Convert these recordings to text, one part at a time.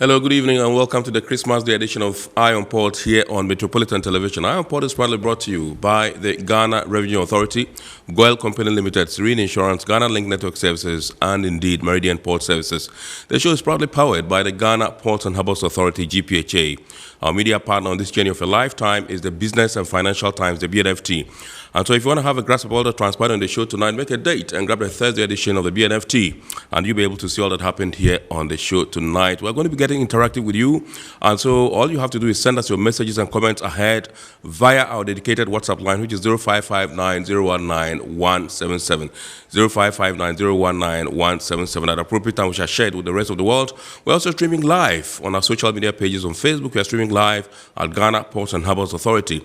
Hello, good evening, and welcome to the Christmas Day edition of Eye on Port here on Metropolitan Television. Eye on Port is proudly brought to you by the Ghana Revenue Authority, Goyle Company Limited, Serene Insurance, Ghana Link Network Services, and indeed Meridian Port Services. The show is proudly powered by the Ghana Ports and Harbours Authority, GPHA. Our media partner on this journey of a lifetime is the Business and Financial Times, the BNFT. And so if you want to have a grasp of all that transpired on the show tonight, make a date and grab the Thursday edition of the BNFT, and you'll be able to see all that happened here on the show tonight. We're going to be getting interactive with you, and so all you have to do is send us your messages and comments ahead via our dedicated WhatsApp line, which is 0559-019-177. 0559-019-177. At appropriate time, we shall share it with the rest of the world. We're also streaming live on our social media pages on Facebook. We are streaming live at Ghana Ports and Harbours Authority.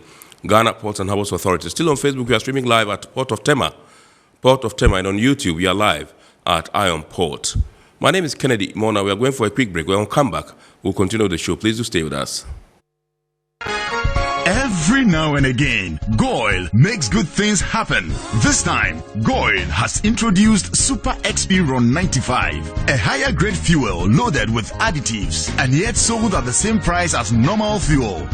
Ghana Ports and Harbours Authority. Still on Facebook, we are streaming live at Port of Tema. Port of Tema, and on YouTube, we are live at Eye on Port. My name is Kennedy Mona. We are going for a quick break. When we come back, we'll continue the show. Please do stay with us. Every now and again, Goyle makes good things happen. This time, Goyle has introduced Super XP Ron 95, a higher grade fuel loaded with additives and yet sold at the same price as normal fuel.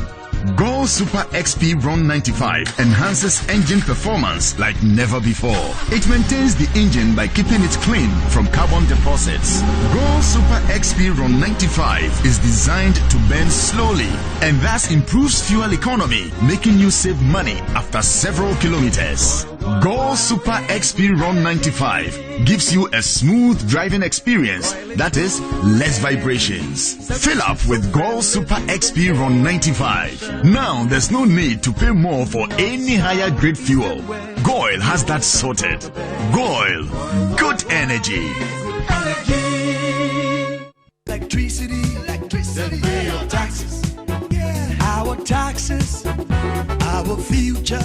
Goyle Super XP Ron 95 enhances engine performance like never before. It maintains the engine by keeping it clean from carbon deposits. Goyle Super XP Ron 95 is designed to burn slowly and thus improves fuel economy, making you save money after several kilometers. Goyle Super XP Ron 95 gives you a smooth driving experience, that is, less vibrations. Fill up with Goyle Super XP Ron 95. Now there's no need to pay more for any higher grade fuel. Goyle has that sorted. Goyle, good energy. Electricity, pay your taxes. Our taxes, our future.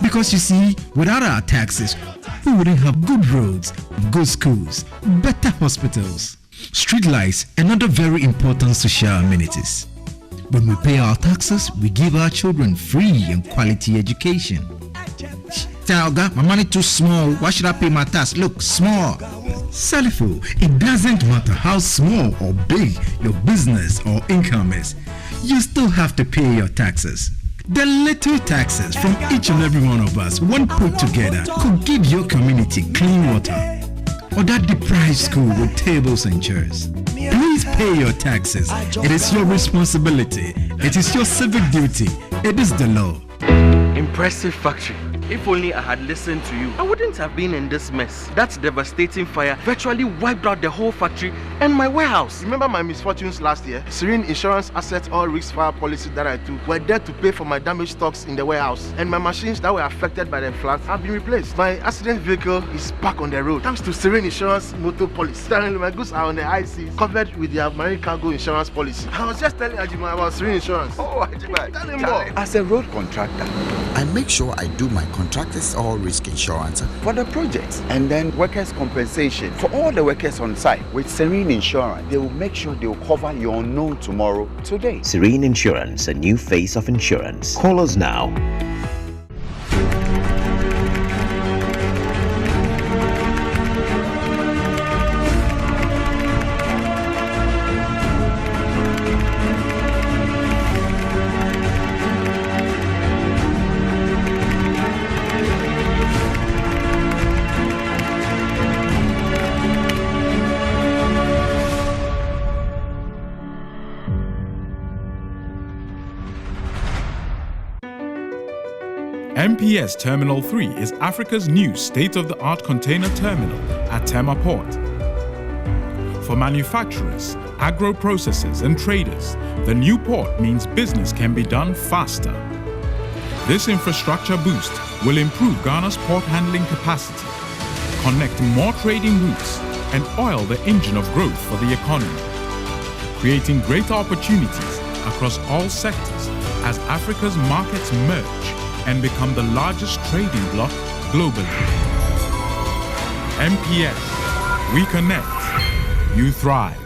Because you see, without our taxes, we wouldn't have good roads, good schools, better hospitals, street lights, and other very important social amenities. When we pay our taxes, we give our children free and quality education. Talga, my money too small. Why should I pay my tax? Look, small. Salifo, it doesn't matter how small or big your business or income is. You still have to pay your taxes. The little taxes from each and every one of us, when put together, could give your community clean water or that deprived school with tables and chairs. Please pay your taxes. It is your responsibility. It is your civic duty. It is the law. Impressive factory. If only I had listened to you, I wouldn't have been in this mess. That devastating fire virtually wiped out the whole factory and my warehouse. Remember my misfortunes last year? Serene Insurance Asset All Risk Fire policy that I took were there to pay for my damaged stocks in the warehouse, and my machines that were affected by the floods have been replaced. My accident vehicle is back on the road thanks to Serene Insurance Motor Policy. Currently, my goods are on the IC, covered with their marine cargo insurance policy. I was just telling Ajima about Serene Insurance. Oh, Ajima, tell him more. As a road contractor, I make sure I do my contractors all risk insurance for the projects and then workers' compensation for all the workers on site. With Serene Insurance, they will make sure they will cover your unknown tomorrow today. Serene Insurance, a new face of insurance. Call us now. MPS Terminal 3 is Africa's new state-of-the-art container terminal at Tema Port. For manufacturers, agro-processors and traders, the new port means business can be done faster. This infrastructure boost will improve Ghana's port handling capacity, connect more trading routes, and oil the engine of growth for the economy, creating greater opportunities across all sectors as Africa's markets merge and become the largest trading bloc globally. MPS, we connect, you thrive.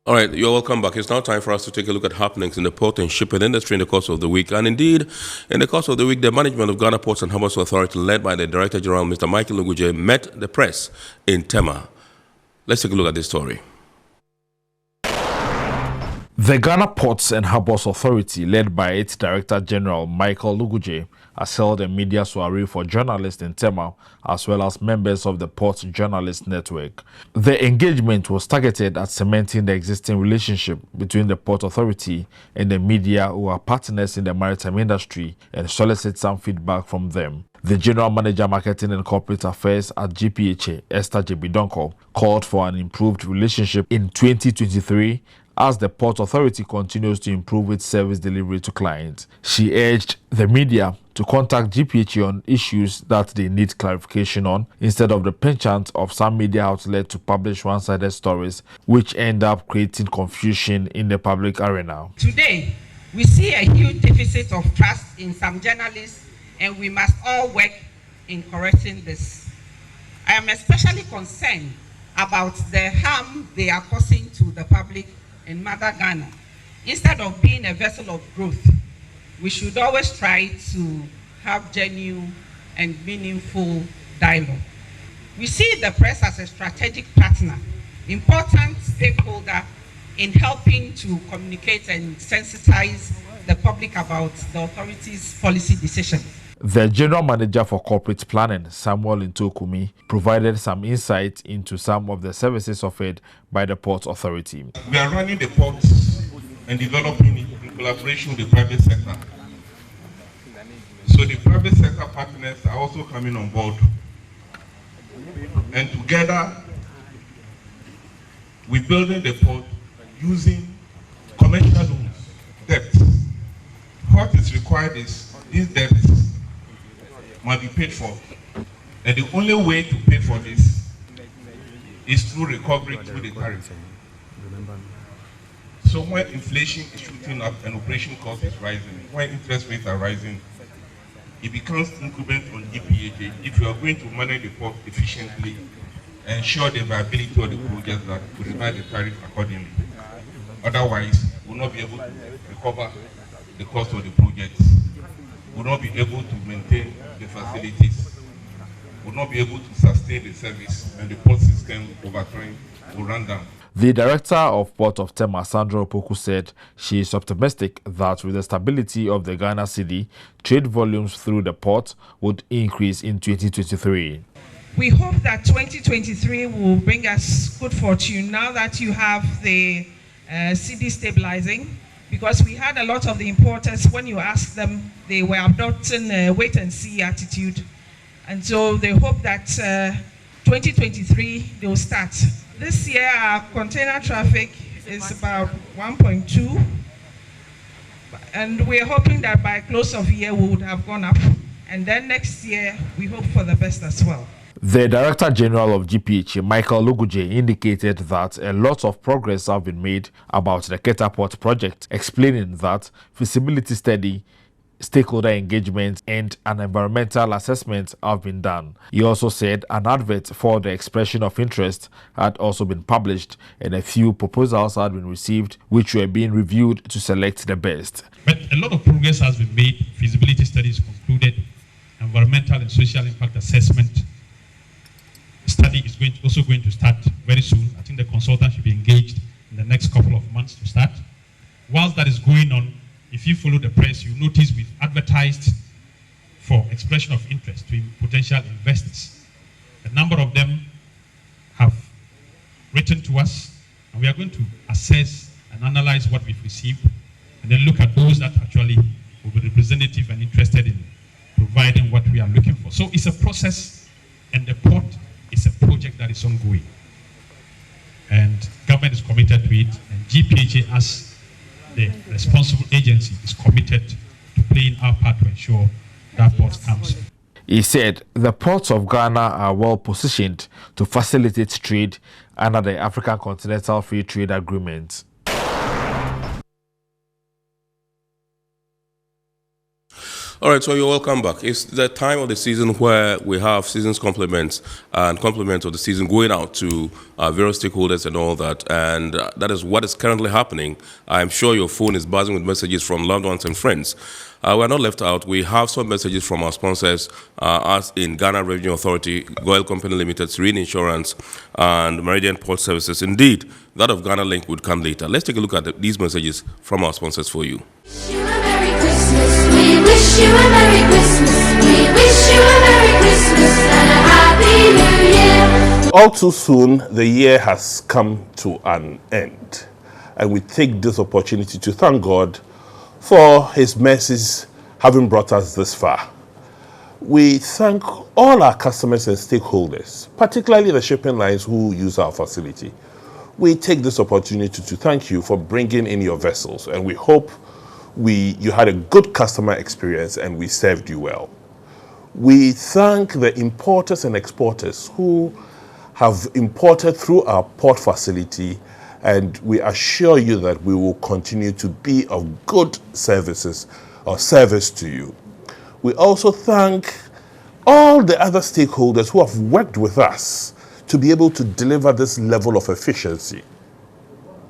All right, you're welcome back. It's now time for us to take a look at happenings in the port and shipping industry in the course of the week. And indeed, in the course of the week, the management of Ghana Ports and Harbours Authority, led by the Director General, Mr. Michael Luguje, met the press in Tema. Let's take a look at this story. The Ghana Ports and Harbours Authority, led by its Director General Michael Luguje, has held a media soiree for journalists in Tema, as well as members of the Port Journalist Network. The engagement was targeted at cementing the existing relationship between the Port Authority and the media, who are partners in the maritime industry, and solicit some feedback from them. The General Manager Marketing and Corporate Affairs at GPHA, Esther Jebidonko, called for an improved relationship in 2023 as the Port Authority continues to improve its service delivery to clients. She urged the media to contact GPHA on issues that they need clarification on, instead of the penchant of some media outlets to publish one-sided stories which end up creating confusion in the public arena. Today, we see a huge deficit of trust in some journalists, and we must all work in correcting this. I am especially concerned about the harm they are causing to the public in Mother Ghana. Instead of being a vessel of growth, we should always try to have genuine and meaningful dialogue. We see the press as a strategic partner, important stakeholder in helping to communicate and sensitize the public about the authority's policy decisions. The General Manager for Corporate Planning, Samuel Ntokumi, provided some insight into some of the services offered by the Port Authority. We are running the ports and developing it in collaboration with the private sector. So the private sector partners are also coming on board. And together, we're building the port using commercial loans, debt. What is required is these debts must be paid for. And the only way to pay for this is through recovery through the tariff. So when inflation is shooting up and operation cost is rising, when interest rates are rising, it becomes incumbent on GPHA, if you are going to manage the port efficiently, ensure the viability of the project, that we revise the tariff accordingly. Otherwise, we will not be able to recover the cost of the project. We will not be able to maintain the facilities. We will not be able to sustain the service, and the port system over time will run down. The Director of Port of Tema, Sandra Opoku, said she is optimistic that with the stability of the Ghana cedi, trade volumes through the port would increase in 2023. We hope that 2023 will bring us good fortune now that you have the cedi stabilizing, because we had a lot of the importers, when you ask them, they were adopting a wait-and-see attitude. And so they hope that 2023 they will start. This year, our container traffic is about 1.2, and we're hoping that by close of year we would have gone up, and then next year we hope for the best as well. The Director General of GPHA, Michael Luguje, indicated that a lot of progress have been made about the Keta Port project, explaining that feasibility study, stakeholder engagement, and an environmental assessment have been done. He also said an advert for the expression of interest had also been published, and a few proposals had been received, which were being reviewed to select the best. But a lot of progress has been made. Feasibility studies concluded. Environmental and social impact assessment study is also going to start very soon. I think the consultant should be engaged in the next couple of months to start. Whilst that is going on, if you follow the press, you notice we've advertised for expression of interest to potential investors. A number of them have written to us, and we are going to assess and analyze what we've received, and then look at those that actually will be representative and interested in providing what we are looking for. So it's a process, and the port is a project that is ongoing. And government is committed to it, and GPHA as the responsible agency is committed to playing our part to ensure that port comes. He said the ports of Ghana are well positioned to facilitate trade under the African Continental Free Trade Agreement. All right, so you're welcome back. It's the time of the season where we have season's compliments and compliments of the season going out to various stakeholders and all that, and that is what is currently happening. I'm sure your phone is buzzing with messages from loved ones and friends. We're not left out. We have some messages from our sponsors, us in Ghana Revenue Authority, Goyle Company Limited, Serene Insurance, and Meridian Port Services. Indeed, that of Ghana Link would come later. Let's take a look at these messages from our sponsors for you. We wish you a Merry Christmas. We wish you a Merry Christmas and a Happy New Year. All too soon, the year has come to an end. And we take this opportunity to thank God for His mercies having brought us this far. We thank all our customers and stakeholders, particularly the shipping lines who use our facility. We take this opportunity to thank you for bringing in your vessels, and we hope you had a good customer experience and we served you well. We thank the importers and exporters who have imported through our port facility, and we assure you that we will continue to be of good service to you. We also thank all the other stakeholders who have worked with us to be able to deliver this level of efficiency.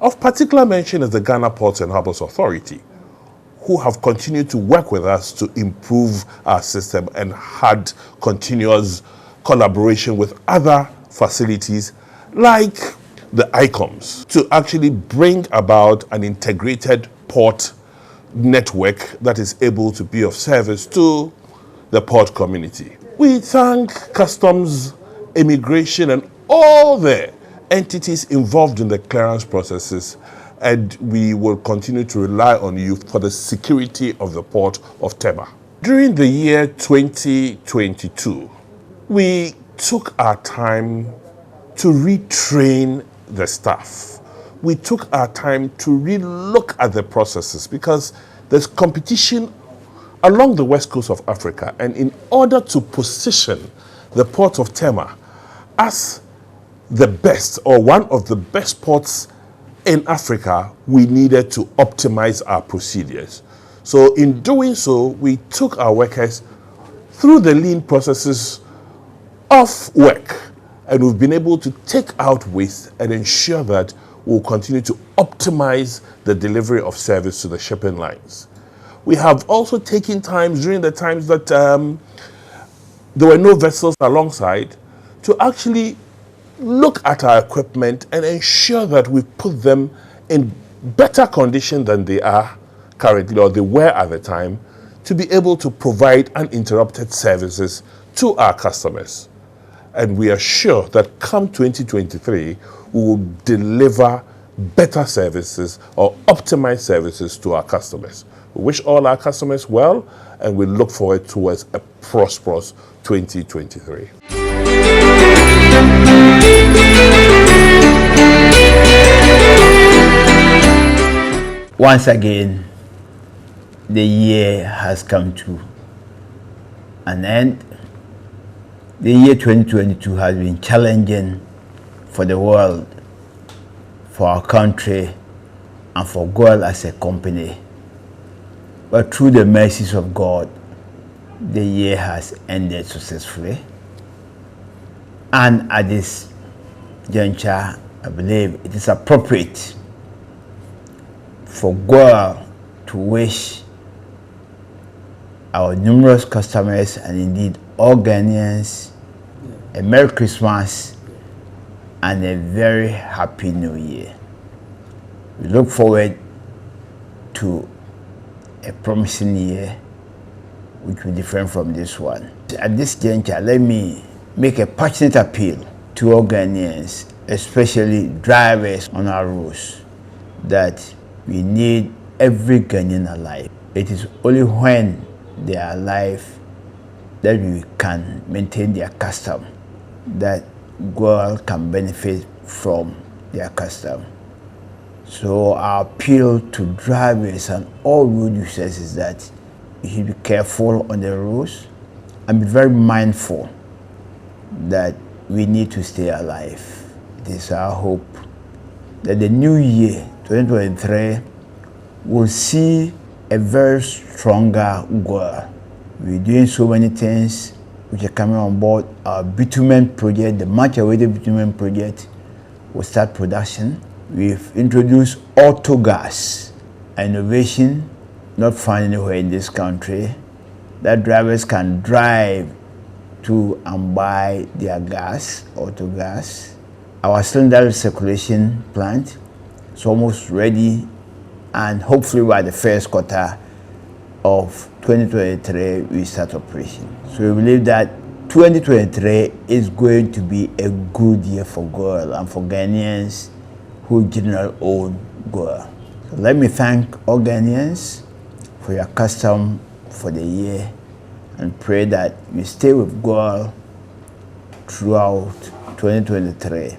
Of particular mention is the Ghana Ports and Harbours Authority, who have continued to work with us to improve our system and had continuous collaboration with other facilities like the ICOMs to actually bring about an integrated port network that is able to be of service to the port community. We thank Customs, Immigration, and all the entities involved in the clearance processes, and we will continue to rely on you for the security of the port of Tema. During the year 2022, we took our time to retrain the staff. We took our time to re-look at the processes because there's competition along the west coast of Africa, and in order to position the port of Tema as the best or one of the best ports in Africa, we needed to optimize our procedures. So in doing so, we took our workers through the lean processes of work, and we've been able to take out waste and ensure that we'll continue to optimize the delivery of service to the shipping lines. We have also taken time during the times that there were no vessels alongside to actually look at our equipment and ensure that we put them in better condition than they are currently, or they were at the time, to be able to provide uninterrupted services to our customers. And we are sure that come 2023, we will deliver better services or optimized services to our customers. We wish all our customers well, and we look forward towards a prosperous 2023. Once again, the year has come to an end. The year 2022 has been challenging for the world, for our country, and for God as a company. But through the mercies of God, the year has ended successfully. And at this juncture, I believe it is appropriate for God to wish our numerous customers and indeed all Ghanaians a Merry Christmas and a very Happy New Year. We look forward to a promising year which will be different from this one. At this juncture, let me make a passionate appeal to all Ghanaians, especially drivers on our roads, that we need every Ghanaian alive. It is only when they are alive that we can maintain their custom, that God can benefit from their custom. So our appeal to drivers and all road users is that you should be careful on the roads and be very mindful that we need to stay alive. It is our hope that the new year, 2023, will see a very stronger God We're doing so many things which are coming on board. Our bitumen project, the much awaited bitumen project, will start production. We've introduced auto gas, an innovation not found anywhere in this country, that drivers can drive to and buy their gas, auto gas. Our cylinder circulation plant is almost ready, and hopefully by the first quarter of 2023 we start operation. So we believe that 2023 is going to be a good year for GOIL and for Ghanaians who generally own GOIL. So let me thank all Ghanaians for your custom for the year, and pray that you stay with GOIL throughout 2023.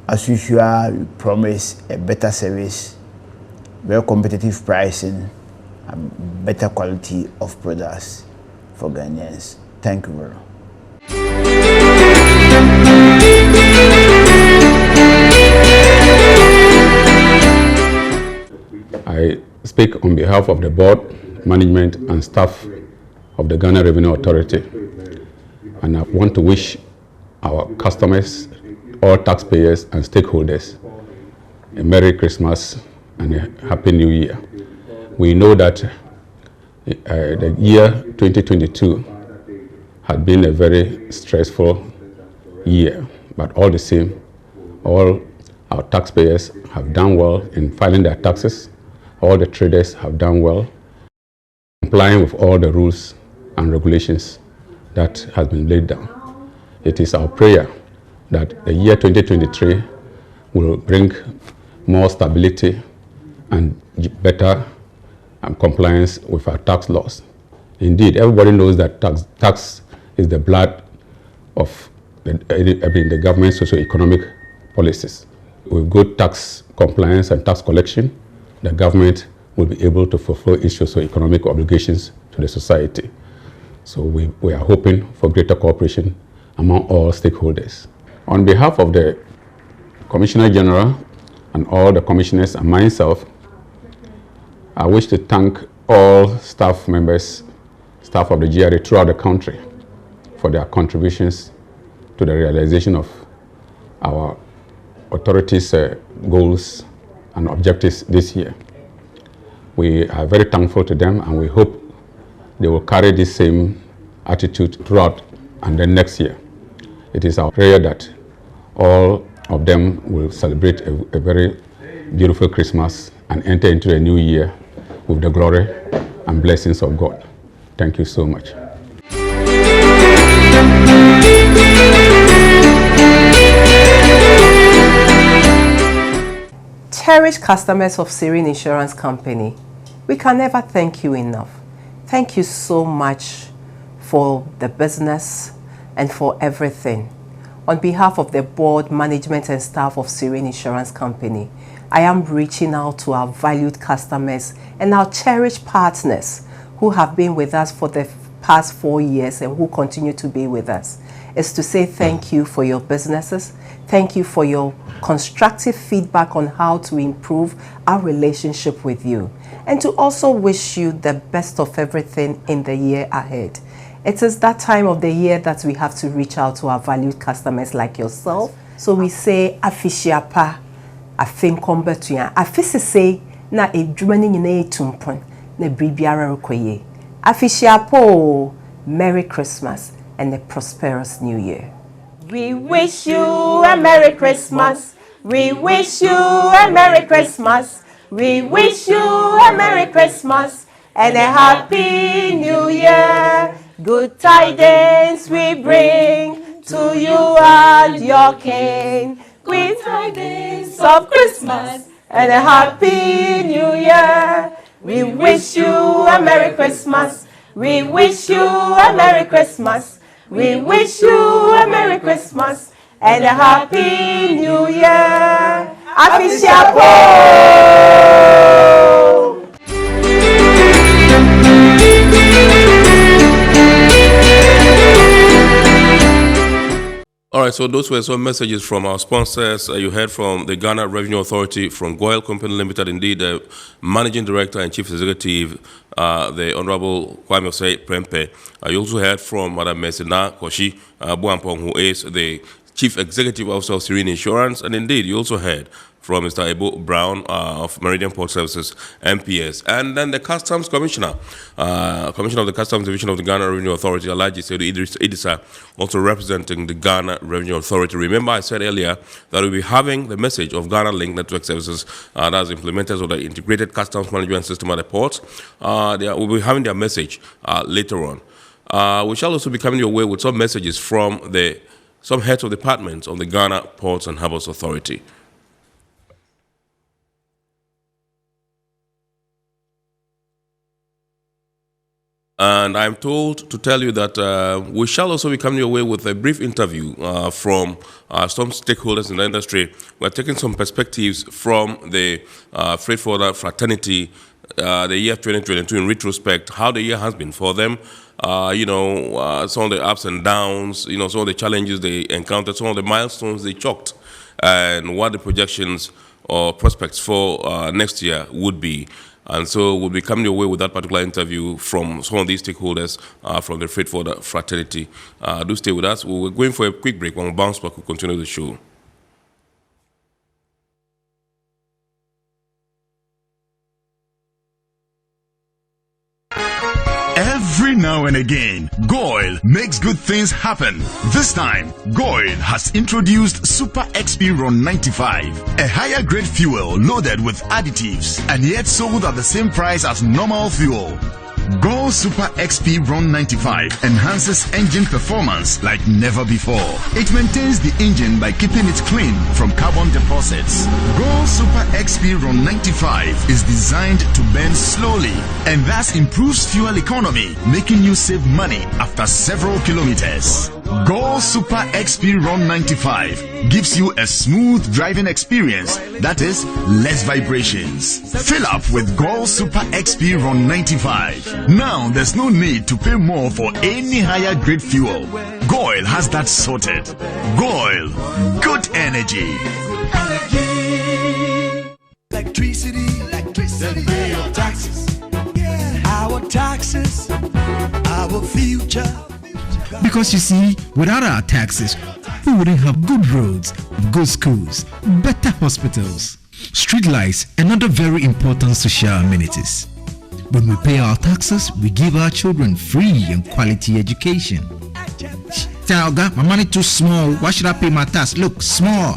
As usual, we promise a better service, very competitive pricing, and better quality of products for Ghanaians. Thank you very much. I speak on behalf of the board, management, and staff of the Ghana Revenue Authority, and I want to wish our customers, all taxpayers and stakeholders a Merry Christmas and a Happy New Year. We know that the year 2022 had been a very stressful year, but all the same, all our taxpayers have done well in filing their taxes. All the traders have done well, complying with all the rules and regulations that has been laid down. It is our prayer that the year 2023 will bring more stability and better compliance with our tax laws. Indeed, everybody knows that tax is the blood of the government's socio-economic policies. With good tax compliance and tax collection, the government will be able to fulfill its socio-economic obligations to the society. So we are hoping for greater cooperation among all stakeholders. On behalf of the Commissioner General and all the commissioners and myself, I wish to thank all staff members, staff of the GRA throughout the country for their contributions to the realization of our authorities' goals and objectives this year. We are very thankful to them, and we hope they will carry this same attitude throughout and then next year. It is our prayer that all of them will celebrate a very beautiful Christmas and enter into a new year with the glory and blessings of God. Thank you so much. Cherished customers of Serene Insurance Company, we can never thank you enough. Thank you so much for the business and for everything. On behalf of the board, management, and staff of Serene Insurance Company, I am reaching out to our valued customers and our cherished partners who have been with us for the past 4 years and who continue to be with us. Is to say thank you for your businesses. Thank you for your constructive feedback on how to improve our relationship with you, and to also wish you the best of everything in the year ahead. It is that time of the year that we have to reach out to our valued customers like yourself. So we say, Afishiapa, Afinkombetuya, Afisese, na edwumani nyina etumpon, na bribiara rekoye. Afishiapo, Merry Christmas and a prosperous New Year. We wish you a Merry Christmas. We wish you a Merry Christmas. We wish you a Merry Christmas and a Happy New Year. Good tidings we bring to you and your king. Good tidings of Christmas and a Happy New Year. We wish you a Merry Christmas. We wish you a Merry Christmas. We wish you a Merry Christmas and a Happy New Year. Afishiapo! All All right, so those were some messages from our sponsors. You heard from the Ghana Revenue Authority, from Goyle Company Limited, indeed, the Managing Director and Chief Executive, the Honorable Kwame Osei Prempe. You also heard from Madam Mesina Koshi Buampong, who is the Chief Executive Officer of Serene Insurance, and indeed, you also heard from Mr. Ebo Brown of Meridian Port Services, MPS, and then the Customs Commissioner, Commissioner of the Customs Division of the Ghana Revenue Authority, Alhaji Seydou Idrissa, also representing the Ghana Revenue Authority. Remember, I said earlier that we'll be having the message of Ghana Link Network Services, that's implementers of the Integrated Customs Management System at the ports. We'll be having their message later on. We shall also be coming your way with some messages from some heads of departments of the Ghana Ports and Harbours Authority. And I'm told to tell you that we shall also be coming your way with a brief interview from some stakeholders in the industry. We're taking some perspectives from the freight forwarder fraternity, the year 2022 in retrospect, how the year has been for them, some of the ups and downs, some of the challenges they encountered, some of the milestones they chalked, and what the projections or prospects for next year would be. And so we'll be coming your way with that particular interview from some of these stakeholders from the freight forwarder fraternity. Do stay with us. We're going for a quick break. When we bounce back, we'll continue the show. Every now and again, Goyle makes good things happen. This time, Goyle has introduced Super XP Ron 95, a higher grade fuel loaded with additives and yet sold at the same price as normal fuel. Goyle Super XP Ron 95 enhances engine performance like never before. It maintains the engine by keeping it clean from carbon deposits. Goyle Super XP Ron 95 is designed to burn slowly and thus improves fuel economy, making you save money after several kilometers. Goyle Super XP Ron 95 gives you a smooth driving experience, that is, less vibrations. Fill up with Goyle Super XP Ron 95. Now there's no need to pay more for any higher grade fuel. Goyle has that sorted. Goyle, good energy. Electricity, then pay your taxes. Our taxes, our future. Because you see, without our taxes, we wouldn't have good roads, good schools, better hospitals, street lights, and other very important social amenities. When we pay our taxes, we give our children free and quality education. Talga, my money too small. Why should I pay my tax? Look, small.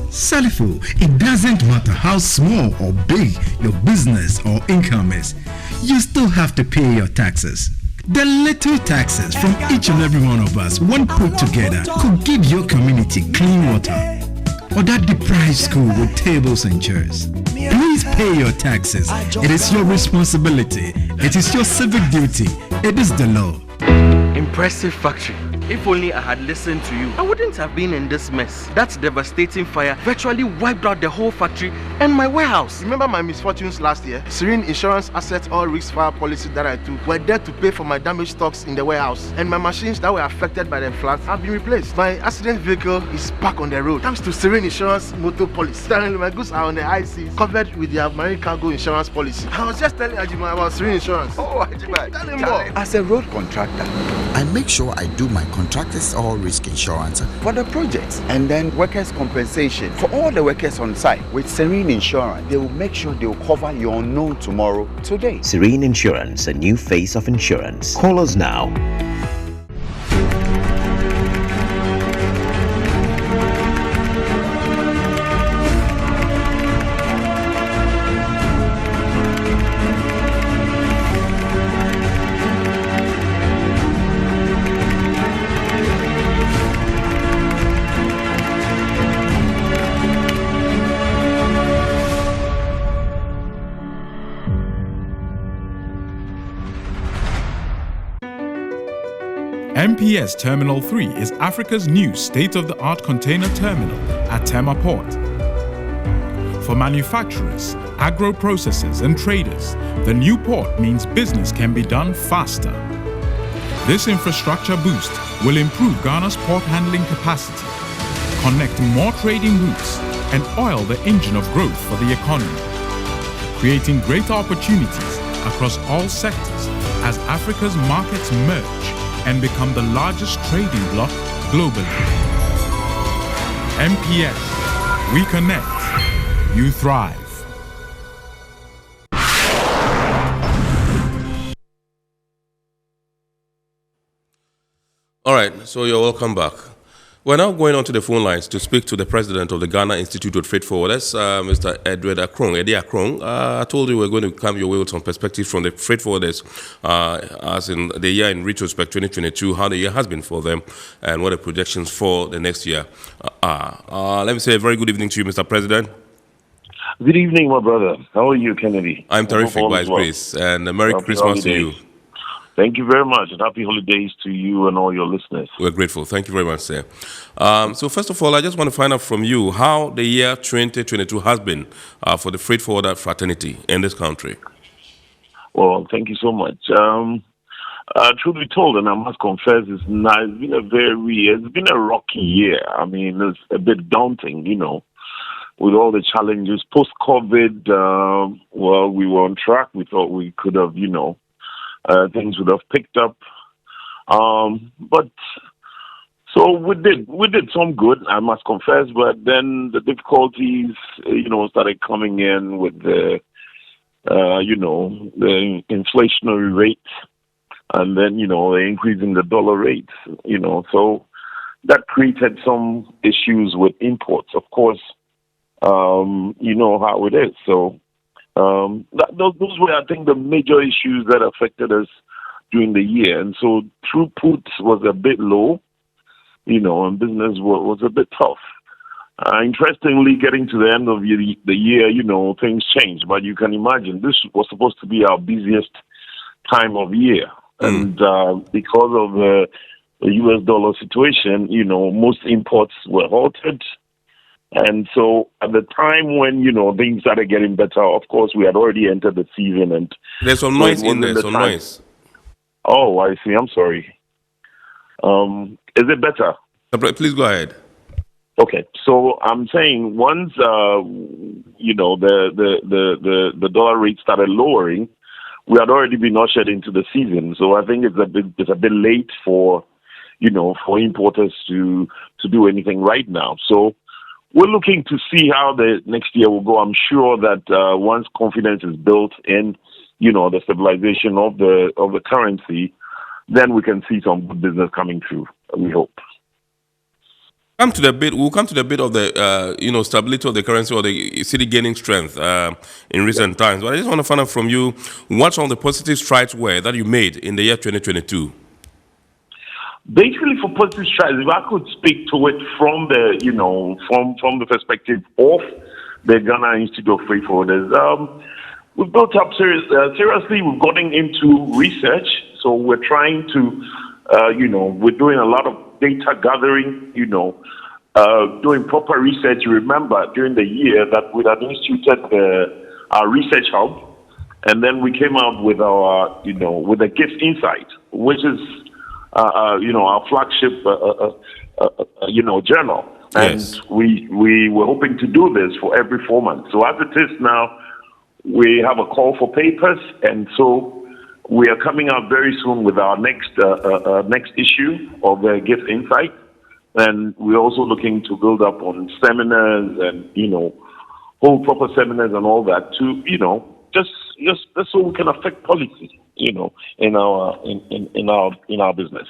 Salifo, it doesn't matter how small or big your business or income is. You still have to pay your taxes. The little taxes from each and every one of us, when put together, could give your community clean water or that deprived school with tables and chairs. Please pay your taxes. It is your responsibility. It is your civic duty. It is the law. Impressive factory. If only I had listened to you, I wouldn't have been in this mess. That devastating fire virtually wiped out the whole factory and my warehouse. Remember my misfortunes last year? Serene Insurance Asset All Risk Fire policy that I took were there to pay for my damaged stocks in the warehouse. And my machines that were affected by the floods have been replaced. My accident vehicle is back on the road thanks to Serene Insurance motor policy. Currently, my goods are on the high seas, covered with their marine cargo insurance policy. I was just telling Ajima about Serene Insurance. Oh, Ajima, tell him more. As a road contractor, I make sure I do my contractors all risk insurance for the projects and then workers' compensation for all the workers on site. With Serene Insurance, they will make sure they will cover your unknown tomorrow today. Serene Insurance, a new face of insurance. Call us now. MPS Terminal 3 is Africa's new state-of-the-art container terminal at Tema Port. For manufacturers, agro-processors and traders, the new port means business can be done faster. This infrastructure boost will improve Ghana's port handling capacity connect more trading routes, and oil the engine of growth for the economy, creating greater opportunities across all sectors as Africa's markets merge and become the largest trading bloc globally. MPS, we connect, you thrive. All right, so you're welcome back. We're now going on to the phone lines to speak to the president of the Ghana Institute of Freight Forwarders, Mr. Edward Akrong. Eddie Akrong, I told you we're going to come your way with some perspective from the freight forwarders, as in the year in retrospect 2022, how the year has been for them, and what the projections for the next year are. Let me say a very good evening to you, Mr. President. Good evening, my brother. How are you, Kennedy? I'm terrific, by His grace, and a Merry Christmas to you. Thank you very much, and happy holidays to you and all your listeners. We're grateful. Thank you very much, sir. So first of all, I just want to find out from you how the year 2022 has been for the freight forwarder fraternity in this country. Well, thank you so much. Truth be told, and I must confess, it's been a rocky year. I mean, it's a bit daunting, with all the challenges. Post-COVID, well, we were on track. We thought we could have, things would have picked up. But so we did some good, I must confess, but then the difficulties, started coming in with the inflationary rate, and then, the increase in the dollar rate, so that created some issues with imports. Of course, you know how it is. So those were, I think, the major issues that affected us during the year. And so throughput was a bit low, and business was a bit tough. Interestingly, getting to the end of the year, things changed. But you can imagine this was supposed to be our busiest time of year. And because of the US dollar situation, most imports were halted. And so at the time when, things started getting better, of course, we had already entered the season. And there's some noise in there, some noise. Oh, I see. I'm sorry. Is it better? Please go ahead. Okay. So I'm saying once, the dollar rate started lowering, we had already been ushered into the season. So I think it's a bit late for importers to do anything right now. So we're looking to see how the next year will go. I'm sure that once confidence is built in, the stabilization of the currency, then we can see some good business coming through. We hope. We'll come to the bit of the stability of the currency or the city gaining strength in recent times. But I just want to find out from you what some of the positive strides were that you made in the year 2022. Basically, for positive strides, if I could speak to it from the, from the perspective of the Ghana Institute of Freight Forwarders, we've built up seriously. We've gotten into research, so we're trying to, we're doing a lot of data gathering, doing proper research. You remember during the year that we had instituted our research hub, and then we came out with our, with the GIFT Insight, which is our flagship, journal. Yes. And we were hoping to do this for every 4 months. So as it is now, we have a call for papers, and so we are coming out very soon with our next issue of the GIFT Insight. And we're also looking to build up on seminars and, hold proper seminars and all that to, just so we can affect policy, in our business.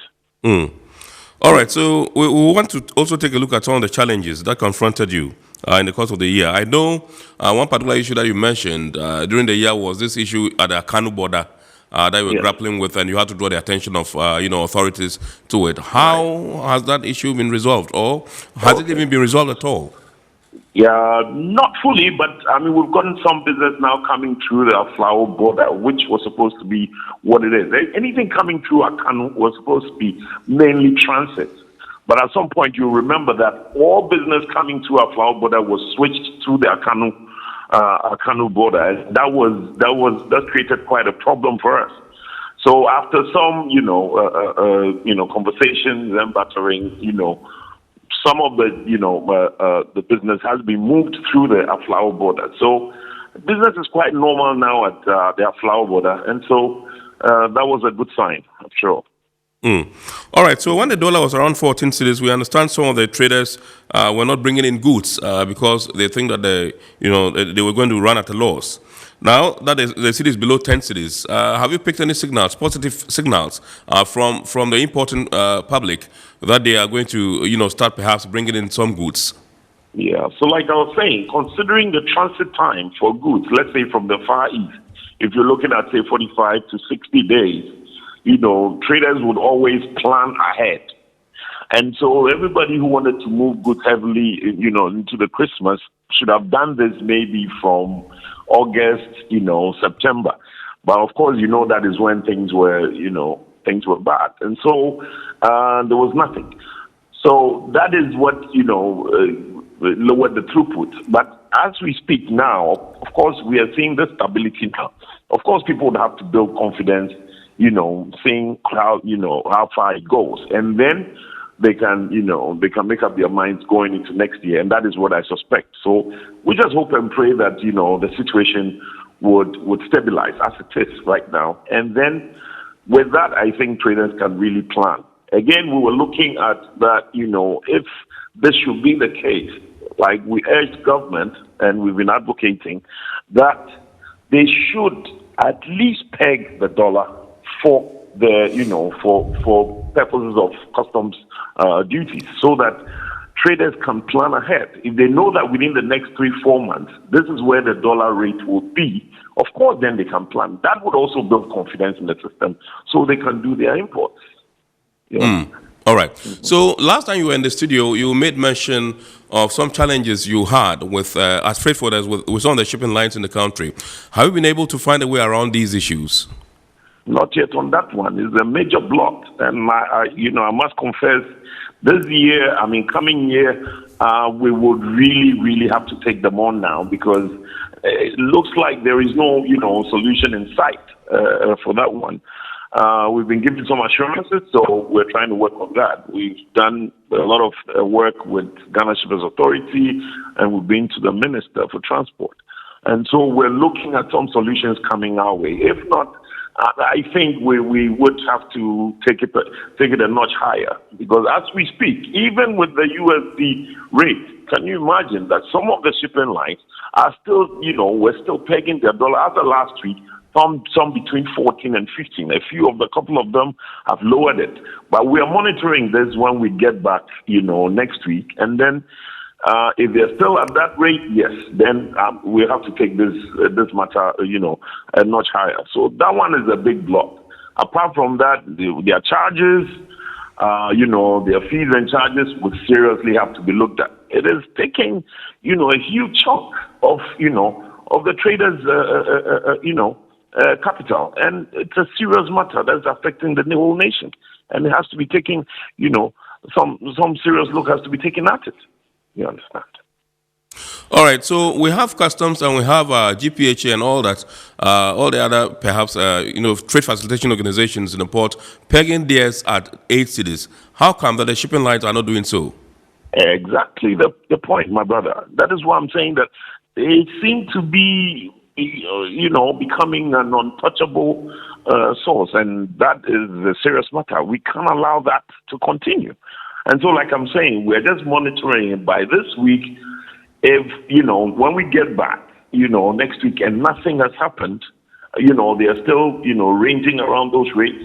All right, so we want to also take a look at some of the challenges that confronted you in the course of the year. I know one particular issue that you mentioned during the year was this issue at the Kanu border that you were grappling with, and you had to draw the attention of authorities to it. How has that issue been resolved, or has it even been resolved at all? Yeah, not fully, but we've gotten some business now coming through the flower border, which was supposed to be what it is. Anything coming through Akanu was supposed to be mainly transit. But at some point, you'll remember that all business coming through our flower border was switched to the Akanu border. And that created quite a problem for us. So after some, conversations and battering, some of the, the business has been moved through the Aflao border. So business is quite normal now at the Aflao border. And so that was a good sign, I'm sure. All right. So when the dollar was around 14 cedis, we understand some of the traders were not bringing in goods because they think that they were going to run at a loss. Now that the cedi is below 10 cedis, have you picked any signals, positive signals from the importing public that they are going to start perhaps bringing in some goods? Yeah. So like I was saying, considering the transit time for goods, let's say from the Far East, if you're looking at say 45 to 60 days. Traders would always plan ahead. And so everybody who wanted to move goods heavily, into the Christmas should have done this maybe from August, September. But of course, that is when things were bad. And so there was nothing. So that is what, lowered the throughput. But as we speak now, of course, we are seeing the stability now. Of course, people would have to build confidence, seeing how far it goes. And then they can make up their minds going into next year. And that is what I suspect. So we just hope and pray that, the situation would stabilize as it is right now. And then with that, I think traders can really plan. Again, we were looking at that, if this should be the case, like we urged government and we've been advocating that they should at least peg the dollar for the, for purposes of customs duties, so that traders can plan ahead. If they know that within the next 3-4 months, this is where the dollar rate will be, of course, then they can plan. That would also build confidence in the system so they can do their imports. Yeah. All right. So last time you were in the studio, you made mention of some challenges you had with as freight forwarders with some of the shipping lines in the country. Have you been able to find a way around these issues? Not yet on that one. It's a major block. And, I must confess, this year, coming year, we would really, really have to take them on now, because it looks like there is no, solution in sight for that one. We've been given some assurances, so we're trying to work on that. We've done a lot of work with Ghana Shippers Authority, and we've been to the Minister for Transport. And so we're looking at some solutions coming our way. If not, I think we would have to take it a notch higher, because as we speak, even with the USD rate, can you imagine that some of the shipping lines are still, we're still pegging their dollar as of last week, some between 14 and 15. A couple of them have lowered it. But we are monitoring this when we get back, next week. And then if they're still at that rate, yes, then we have to take this matter, a notch higher. So that one is a big block. Apart from that, their charges, their fees and charges would seriously have to be looked at. It is taking, a huge chunk of, of the traders, capital, and it's a serious matter that's affecting the whole nation, and it has to be taken, some serious look has to be taken at it. You understand? All right, so we have customs and we have GPHA and all that, all the other perhaps trade facilitation organizations in the port pegging theirs at 8 cedis. How come that the shipping lines are not doing so? Exactly the point, my brother. That is why I'm saying that they seem to be, becoming an untouchable source, and that is a serious matter. We can't allow that to continue. And so, like I'm saying, we're just monitoring it by this week. If, when we get back, next week and nothing has happened, they're still, ranging around those rates,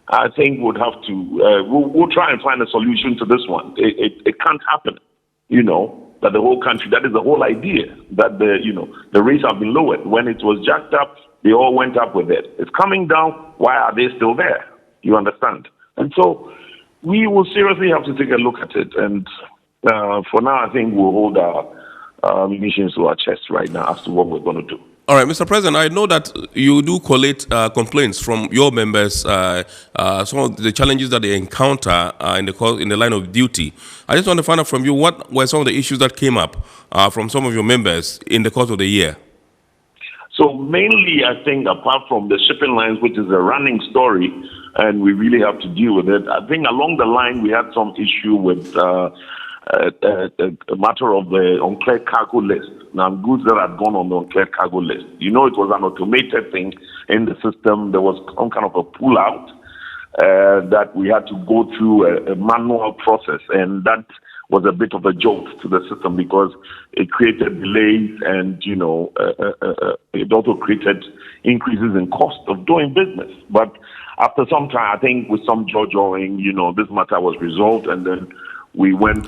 I think we'll have to, we'll try and find a solution to this one. It can't happen, that the whole country, that is the whole idea, that the rates have been lowered. When it was jacked up, they all went up with it. It's coming down. Why are they still there? You understand? And so we will seriously have to take a look at it. And for now, I think we'll hold our missions to our chest right now as to what we're going to do. All right, Mr. President, I know that you do collate complaints from your members, some of the challenges that they encounter in the line of duty. I just want to find out from you, what were some of the issues that came up from some of your members in the course of the year? So mainly, I think, apart from the shipping lines, which is a running story, and we really have to deal with it, I think along the line we had some issue with a matter of the uncleared cargo list. Now, goods that had gone on the uncleared cargo list. You know, it was an automated thing in the system. There was some kind of a pull out that we had to go through a manual process, and that was a bit of a jolt to the system because it created delays and, you know, it also created increases in cost of doing business. But after some time, I think with some jaw-jawing, you know, this matter was resolved, and then we went,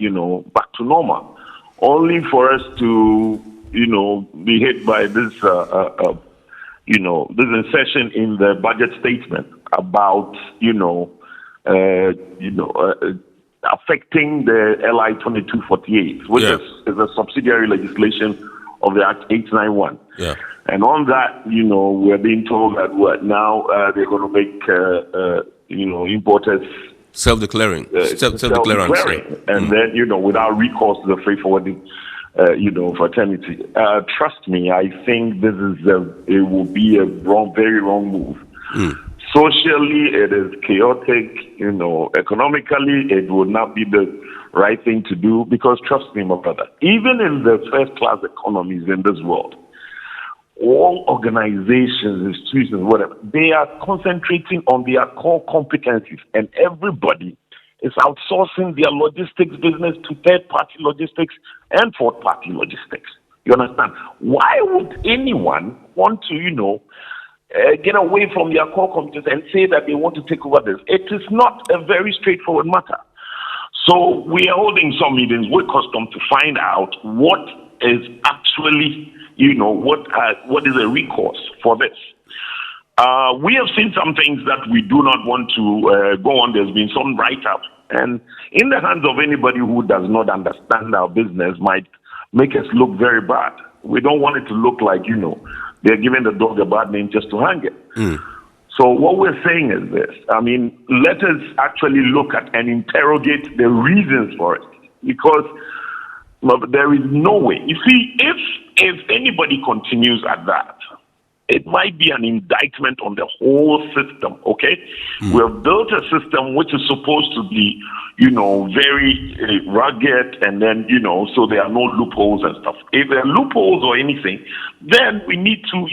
you know, back to normal. Only for us to, you know, be hit by this, you know, this insertion in the budget statement about, affecting the LI 2248, which is a subsidiary legislation of the Act 891. Yeah. And on that, you know, we're being told that now they're going to make, importers self-declaring. Self-declarance. And then, you know, without recourse to the freight forwarding, fraternity. Trust me, I think this is it will be a very wrong move. Socially, it is chaotic. You know, economically, it would not be the right thing to do because, trust me, my brother, even in the first-class economies in this world, all organizations, institutions, whatever, they are concentrating on their core competencies, and everybody is outsourcing their logistics business to third-party logistics and fourth-party logistics. You understand? Why would anyone want to, get away from their core competence and say that they want to take over this? It is not a very straightforward matter. So we are holding some meetings with Custom to find out what is actually, what is a recourse for this. We have seen some things that we do not want to go on. There's been some write-up, and in the hands of anybody who does not understand our business might make us look very bad. We don't want it to look like, they're giving the dog a bad name just to hang it. So what we're saying is this. I mean, let us actually look at and interrogate the reasons for it, because there is no way. You see, if anybody continues at that, it might be an indictment on the whole system, okay? We have built a system which is supposed to be, very rugged, and then, so there are no loopholes and stuff. If there are loopholes or anything, then we need to,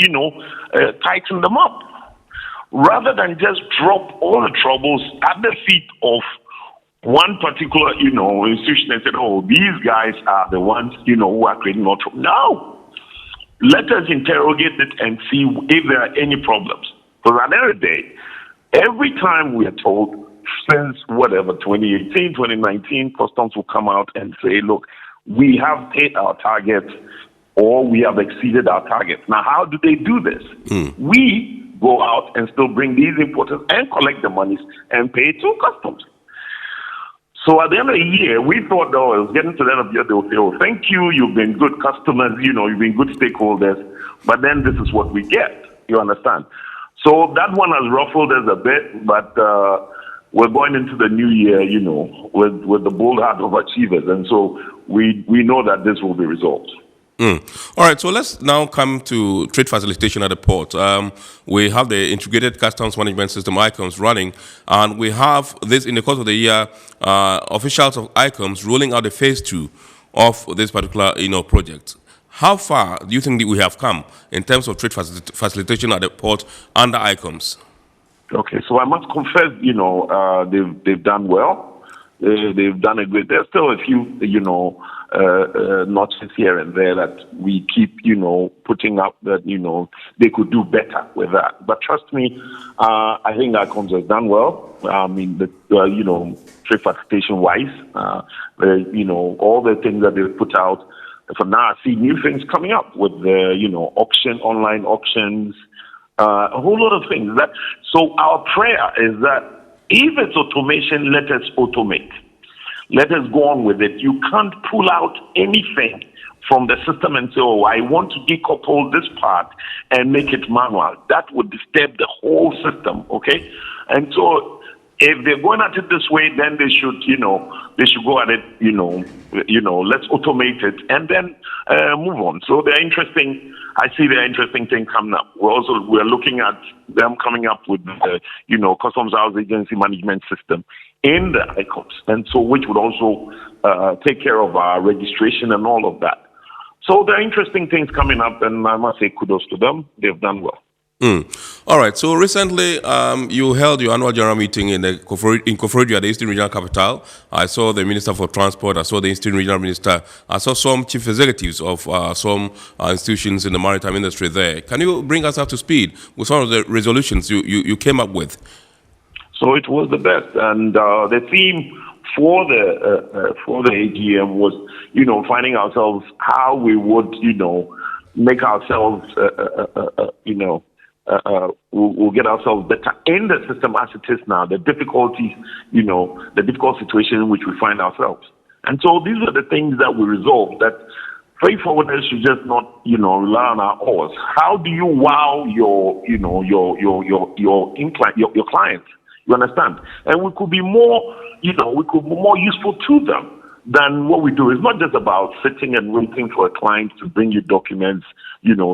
tighten them up, rather than just drop all the troubles at the feet of one particular, institution and say, oh, these guys are the ones, who are creating more trouble. No. Let us interrogate it and see if there are any problems. Because at the end of the day, every time we are told, since 2018, 2019, Customs will come out and say, look, we have hit our targets or we have exceeded our targets. Now, how do they do this? We go out and still bring these importers and collect the monies and pay to Customs. So at the end of the year, we thought, it was getting to the end of the year, they would say, oh, thank you, you've been good customers, you've been good stakeholders, but then this is what we get, you understand? So that one has ruffled us a bit, but we're going into the new year, with the bold heart of achievers, and so we know that this will be resolved. All right, so let's now come to trade facilitation at the port. We have the integrated customs management system, ICOMS, running, and we have this in the course of the year, officials of ICOMS rolling out the phase 2 of this particular, project. How far do you think that we have come in terms of trade facilitation at the port under ICOMS? Okay, so I must confess, they've done well. They've done a great. There's still a few, notches here and there that we keep, putting up that, they could do better with that. But trust me, I think ICOMS has done well. I mean, trade facilitation wise, all the things that they've put out. For now, I see new things coming up with the, online auctions, a whole lot of things. So our prayer is that if it's automation, let us automate. Let us go on with it. You can't pull out anything from the system and say, oh, I want to decouple this part and make it manual. That would disturb the whole system, okay? And so if they're going at it this way, then they should, go at it, let's automate it and then move on. So I see the interesting thing coming up. We're looking at them coming up with the, Customs House Agency Management System in the ICOPs, and so which would also take care of our registration and all of that. So there are interesting things coming up, and I must say kudos to them. They've done well. All right. So recently, you held your annual general meeting in Koforidua, the Eastern Regional Capital. I saw the Minister for Transport. I saw the Eastern Regional Minister. I saw some chief executives of some institutions in the maritime industry there. Can you bring us up to speed with some of the resolutions you came up with? So it was the best, and the theme for the AGM was, finding ourselves how we would, make ourselves, we'll get ourselves better in the system as it is now, the difficulties, the difficult situation in which we find ourselves. And so these are the things that we resolved, that freight forwarders should just not, rely on our oars. How do you wow your clients? You understand? And we could be more, more useful to them than what we do. It's not just about sitting and waiting for a client to bring you documents,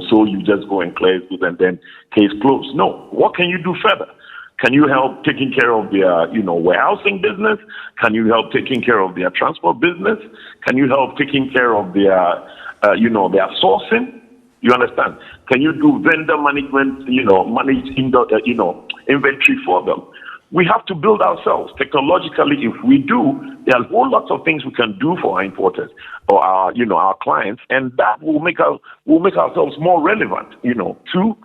so you just go and clear it and then case closed. No. What can you do further? Can you help taking care of their, warehousing business? Can you help taking care of their transport business? Can you help taking care of their, their sourcing? You understand? Can you do vendor management, manage inventory for them? We have to build ourselves technologically. If we do, there are a whole lot of things we can do for our importers or our clients, and that will make ourselves more relevant, to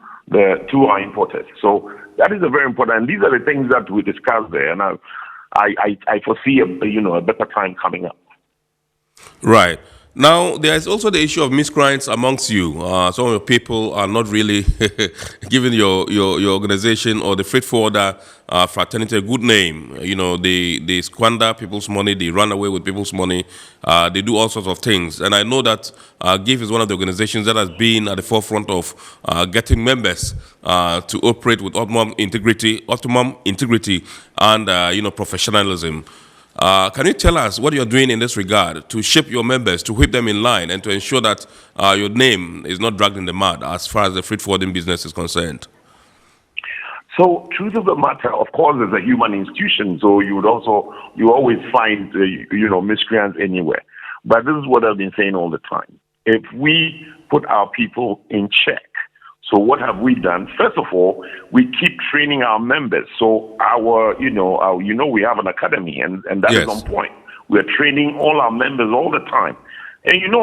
our importers. So that is a very important. And these are the things that we discussed there, and I foresee a better time coming up. Right. Now, there is also the issue of miscreants amongst you. Some of your people are not really giving your organization or the freight forwarder fraternity a good name. They squander people's money, they run away with people's money, they do all sorts of things. And I know that GIF is one of the organizations that has been at the forefront of getting members to operate with optimum integrity and professionalism. Can you tell us what you're doing in this regard to shape your members, to whip them in line, and to ensure that your name is not dragged in the mud as far as the freight forwarding business is concerned? So, truth of the matter, of course, is a human institution, so you always find, miscreants anywhere. But this is what I've been saying all the time. If we put our people in check, so what have we done? First of all, we keep training our members. So we have an academy, and that is on point. We're training all our members all the time. And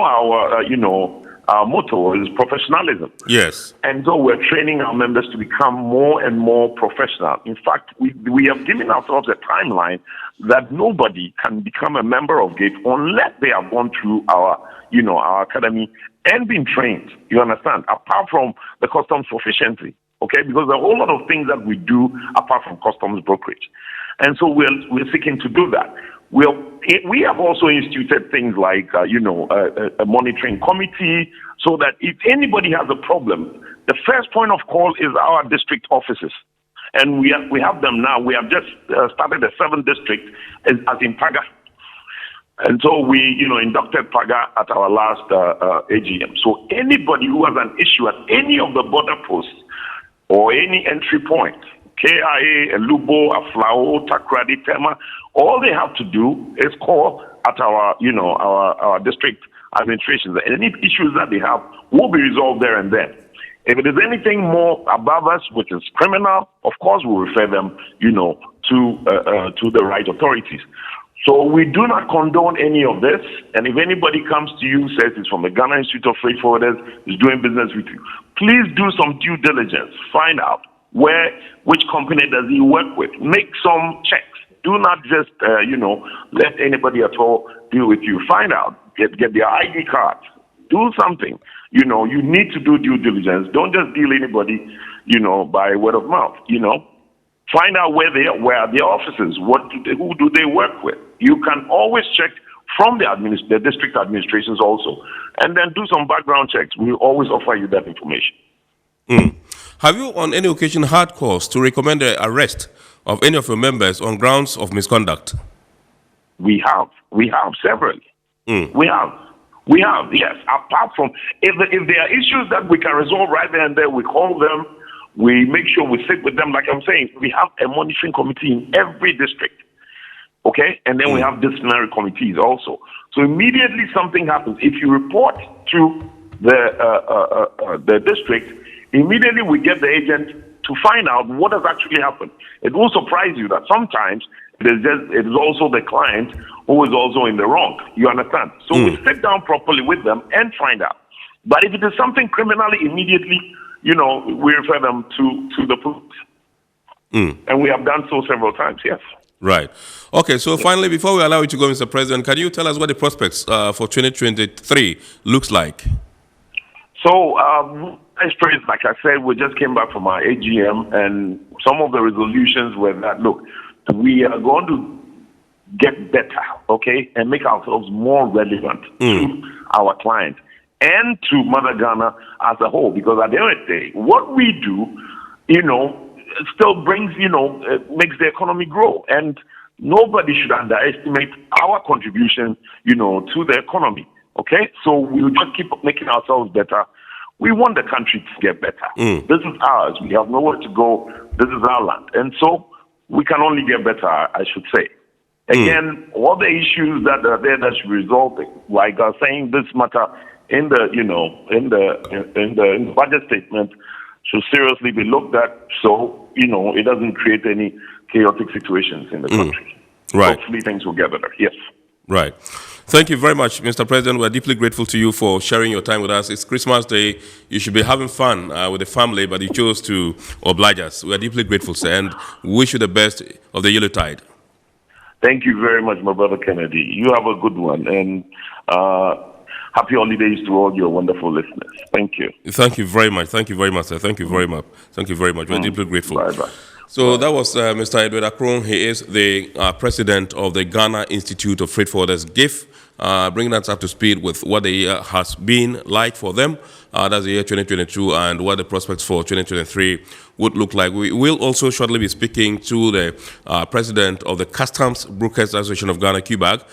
our motto is professionalism. Yes. And so we're training our members to become more and more professional. In fact, we have given ourselves a timeline that nobody can become a member of GATE unless they have gone through our academy and been trained. You understand? Apart from the customs proficiency, okay? Because there are a whole lot of things that we do apart from customs brokerage. And so we're seeking to do that. We have also instituted things like, a monitoring committee, so that if anybody has a problem, the first point of call is our district offices. And we have them now. We have just started the 7th district as in Paga. And so we, inducted Paga at our last AGM. So anybody who has an issue at any of the border posts or any entry point, KIA, Lubo, Aflao, Takrady, Tema, all they have to do is call at our district administrations. And any issues that they have will be resolved there and then. If it is anything more above us, which is criminal, of course we'll refer them, to the right authorities. So we do not condone any of this. And if anybody comes to you, says it's from the Ghana Institute of Freight Forwarders, is doing business with you, please do some due diligence. Find out which company does he work with. Make some checks. Do not just, let anybody at all deal with you. Find out. Get their ID cards. Do something. You need to do due diligence. Don't just deal anybody, by word of mouth, Find out where are their offices. Who do they work with? You can always check from the district administrations also, and then do some background checks. We always offer you that information. Have you on any occasion had cause to recommend the arrest of any of your members on grounds of misconduct? We have several. We have, yes. Apart from, if there are issues that we can resolve right there and there, we call them. We make sure we sit with them. Like I'm saying, we have a monitoring committee in every district. Okay, and then we have disciplinary committees also. So immediately something happens, if you report to the district, immediately we get the agent to find out what has actually happened. It will surprise you that sometimes it is also the client who is also in the wrong. You understand? So we sit down properly with them and find out. But if it is something criminally, immediately, we refer them to the police. And we have done so several times, yes. Right. Okay, so finally, before we allow you to go, Mr. President, can you tell us what the prospects for 2023 looks like? So, like I said, we just came back from our AGM, and some of the resolutions were that, look, we are going to get better, okay, and make ourselves more relevant to our clients and to Mother Ghana as a whole. Because at the end of the day, what we do, still brings, makes the economy grow. And nobody should underestimate our contribution, to the economy. Okay? So we'll just keep making ourselves better. We want the country to get better. This is ours. We have nowhere to go. This is our land. And so we can only get better, I should say. Again, all the issues that are there that should be resolved, like I was saying, this matter in the, in the budget statement should seriously be looked at so, it doesn't create any chaotic situations in the country. Right. Hopefully things will get better. Yes. Right. Thank you very much, Mr. President. We're deeply grateful to you for sharing your time with us. It's Christmas Day. You should be having fun with the family, but you chose to oblige us. We are deeply grateful, sir, and wish you the best of the Yuletide. Thank you very much, my brother Kennedy. You have a good one, and happy holidays to all your wonderful listeners. Thank you. Thank you very much. Thank you very much, sir. Thank you very much. Thank you very much. We're deeply grateful. Bye-bye. So that was Mr. Edward Akron. He is the president of the Ghana Institute of Freight Forwarders, GIF, bringing us up to speed with what the year has been like for them. That's the year 2022 and what the prospects for 2023 would look like. We will also shortly be speaking to the president of the Customs Brokers Association of Ghana, QBAG,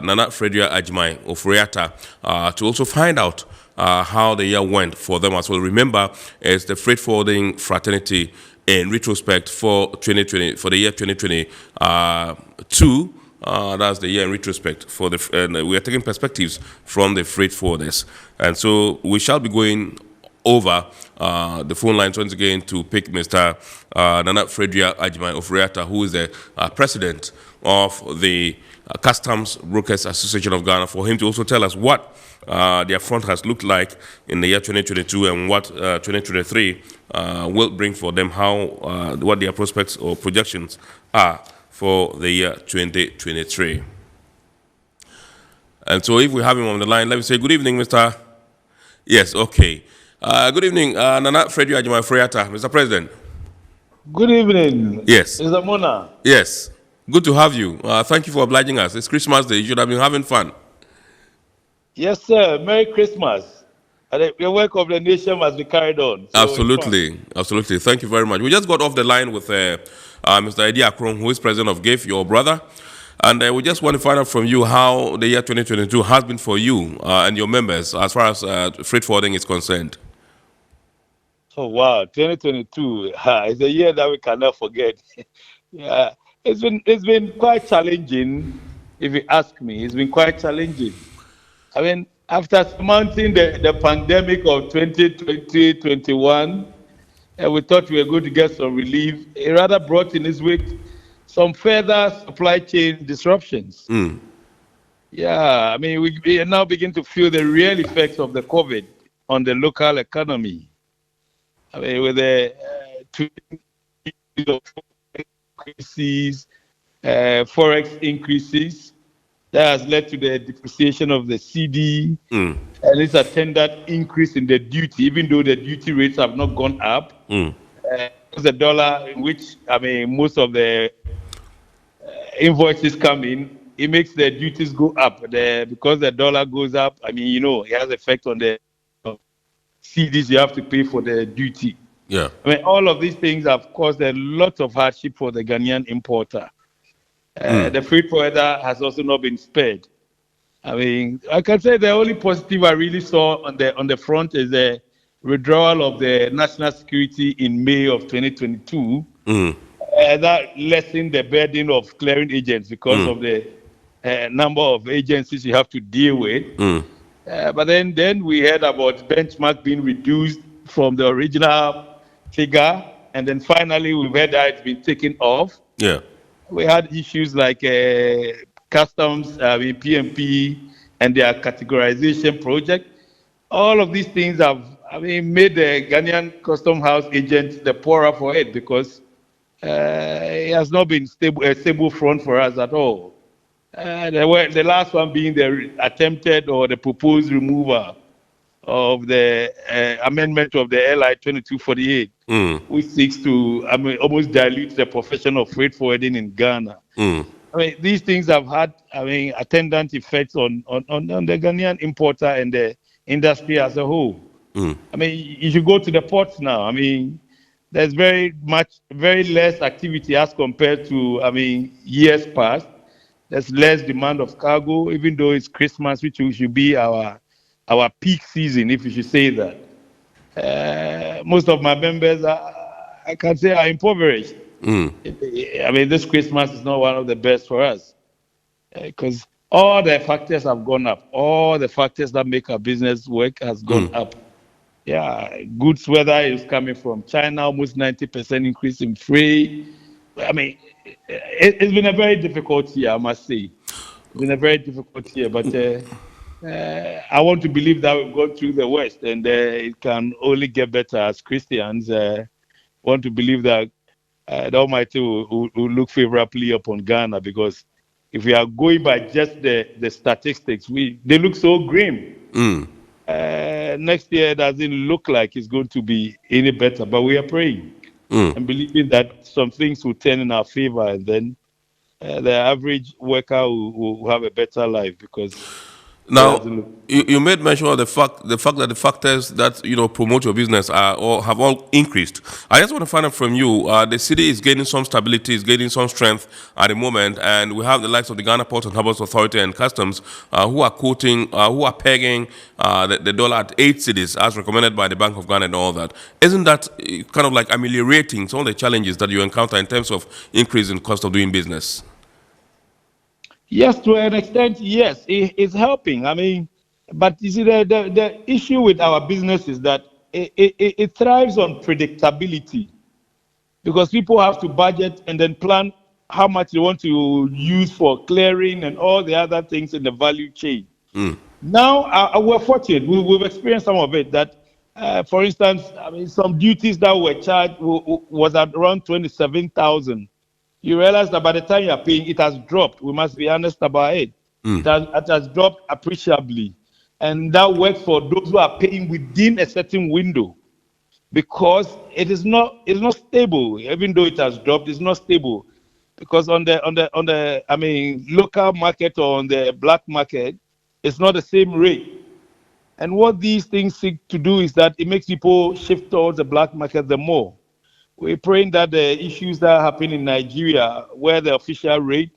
Nana Fredria Ajimai of Reata, to also find out how the year went for them as well. Remember, it's the freight forwarding fraternity in retrospect for 2020, for the year 2022. That's the year in retrospect for and we are taking perspectives from the freight forwarders. And so we shall be going over the phone lines once again to pick Mr. Nana Fredria Ajimai of Reata, who is the president of the Customs Brokers Association of Ghana, for him to also tell us what their front has looked like in the year 2022 and what 2023 will bring for them, what their prospects or projections are for the year 2023. And so if we have him on the line, let me say good evening, Mr. Yes, okay. Good evening, Nana Fredria Ajimai Freata, Mr. President. Good evening. Yes. Mr. Mona. Yes. Good to have you. Thank you for obliging us. It's Christmas Day. You should have been having fun. Yes, sir. Merry Christmas. And the work of the nation must be carried on. So absolutely. Absolutely. Thank you very much. We just got off the line with Mr. Eddie Akron, who is president of GIF, your brother. And we just want to find out from you how the year 2022 has been for you and your members as far as freight forwarding is concerned. Oh, wow. 2022 is a year that we cannot forget. Yeah. It's been quite challenging, if you ask me. It's been quite challenging. I mean, after surmounting the pandemic of 2020-21, we thought we were going to get some relief. It rather brought in its wake some further supply chain disruptions. Yeah, I mean, we now begin to feel the real effects of the COVID on the local economy. I mean, with the increases, forex increases, that has led to the depreciation of the CD and its attendant increase in the duty, even though the duty rates have not gone up. The dollar, in which, I mean, most of the invoices come in, it makes the duties go up. Because the dollar goes up, I mean, it has effect on the CDs you have to pay for the duty. Yeah. I mean, all of these things have caused a lot of hardship for the Ghanaian importer. The freight forwarder has also not been spared. I mean, I can say the only positive I really saw on the front is the withdrawal of the national security in May of 2022. that lessened the burden of clearing agents because of the number of agencies you have to deal with. But then we heard about benchmark being reduced from the original figure, and then finally we've heard that it's been taken off. Yeah. We had issues like customs, PMP, and their categorization project. All of these things have, made the Ghanaian custom house agent the poorer for it because it has not been a stable front for us at all. The last one being the attempted or the proposed removal of the amendment of the LI 2248, which seeks to, almost dilute the profession of freight forwarding in Ghana. These things have had, attendant effects on the Ghanaian importer and the industry as a whole. You should go to the ports now. There's very less activity as compared to, years past. There's less demand of cargo, even though it's Christmas, which should be our peak season, if you should say that. Most of my members, I can say, are impoverished. This Christmas is not one of the best for us because all the factors have gone up. All the factors that make our business work has gone up. Yeah, goods, whether it's coming from China, almost 90% increase in freight. It's been a very difficult year, I must say. It's been a very difficult year, but I want to believe that we've gone through the worst and it can only get better as Christians. Want to believe that the Almighty will look favorably upon Ghana because if we are going by just the statistics, they look so grim. Next year doesn't look like it's going to be any better, but we are praying and believing that some things will turn in our favor, and then the average worker will have a better life because. Now, you made mention of the fact that the factors that promote your business have all increased. I just want to find out from you. The city is gaining some stability, is gaining some strength at the moment, and we have the likes of the Ghana Ports and Harbours Authority and Customs who are pegging the dollar at 8 cedis as recommended by the Bank of Ghana and all that. Isn't that kind of like ameliorating some of the challenges that you encounter in terms of increase in cost of doing business? Yes, to an extent, yes, it's helping. But you see, the issue with our business is that it thrives on predictability because people have to budget and then plan how much they want to use for clearing and all the other things in the value chain. Now, we're fortunate. We've experienced some of it that, for instance, some duties that were charged was at around 27,000. You realize that by the time you are paying, it has dropped. We must be honest about it. It has dropped appreciably. And that works for those who are paying within a certain window because it's not stable. Even though it has dropped, it's not stable. Because on the local market or on the black market, it's not the same rate. And what these things seek to do is that it makes people shift towards the black market the more. We're praying that the issues that happen in Nigeria, where the official rate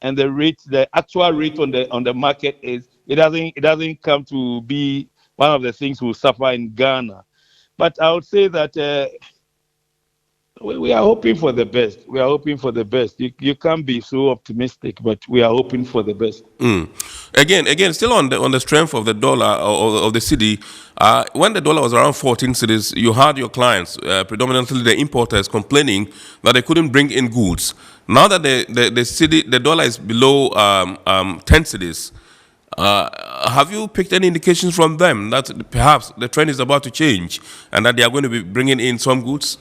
and the actual rate on the market is, it doesn't come to be one of the things we'll suffer in Ghana. But I would say that we are hoping for the best. We are hoping for the best. You can't be so optimistic, but we are hoping for the best. Again, still on the strength of the dollar or of the cedi, when the dollar was around 14 cedis, you had your clients, predominantly the importers, complaining that they couldn't bring in goods. Now that the dollar is below 10 cedis, have you picked any indications from them that perhaps the trend is about to change and that they are going to be bringing in some goods?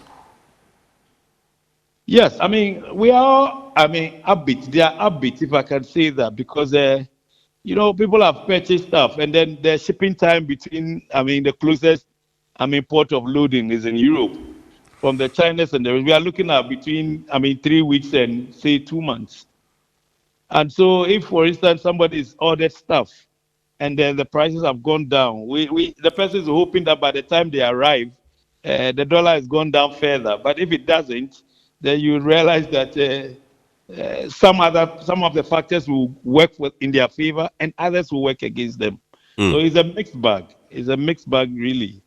Yes, we are, upbeat. They are upbeat, if I can say that, because, people have purchased stuff and then the shipping time between, the closest, port of loading is in Europe. From the Chinese and we are looking at between, 3 weeks and say 2 months. And so if, for instance, somebody's ordered stuff and then the prices have gone down, the person is hoping that by the time they arrive, the dollar has gone down further. But if it doesn't, then you realize that some of the factors will work in their favor and others will work against them. So it's a mixed bag. It's a mixed bag, really.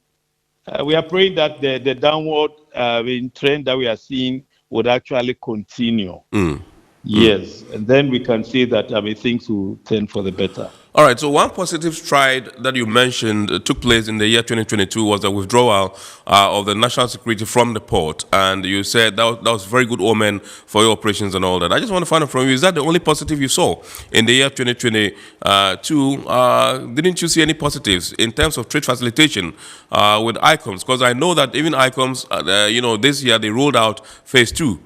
We are praying that the downward trend that we are seeing would actually continue. Mm. Yes, and then we can see that things will turn for the better. All right, so one positive stride that you mentioned took place in the year 2022 was the withdrawal of the national security from the port, and you said that was very good omen for your operations and all that. I just want to find out from you, is that the only positive you saw in the year 2022? Didn't you see any positives in terms of trade facilitation with ICOMS? Because I know that even ICOMS, this year they rolled out phase 2.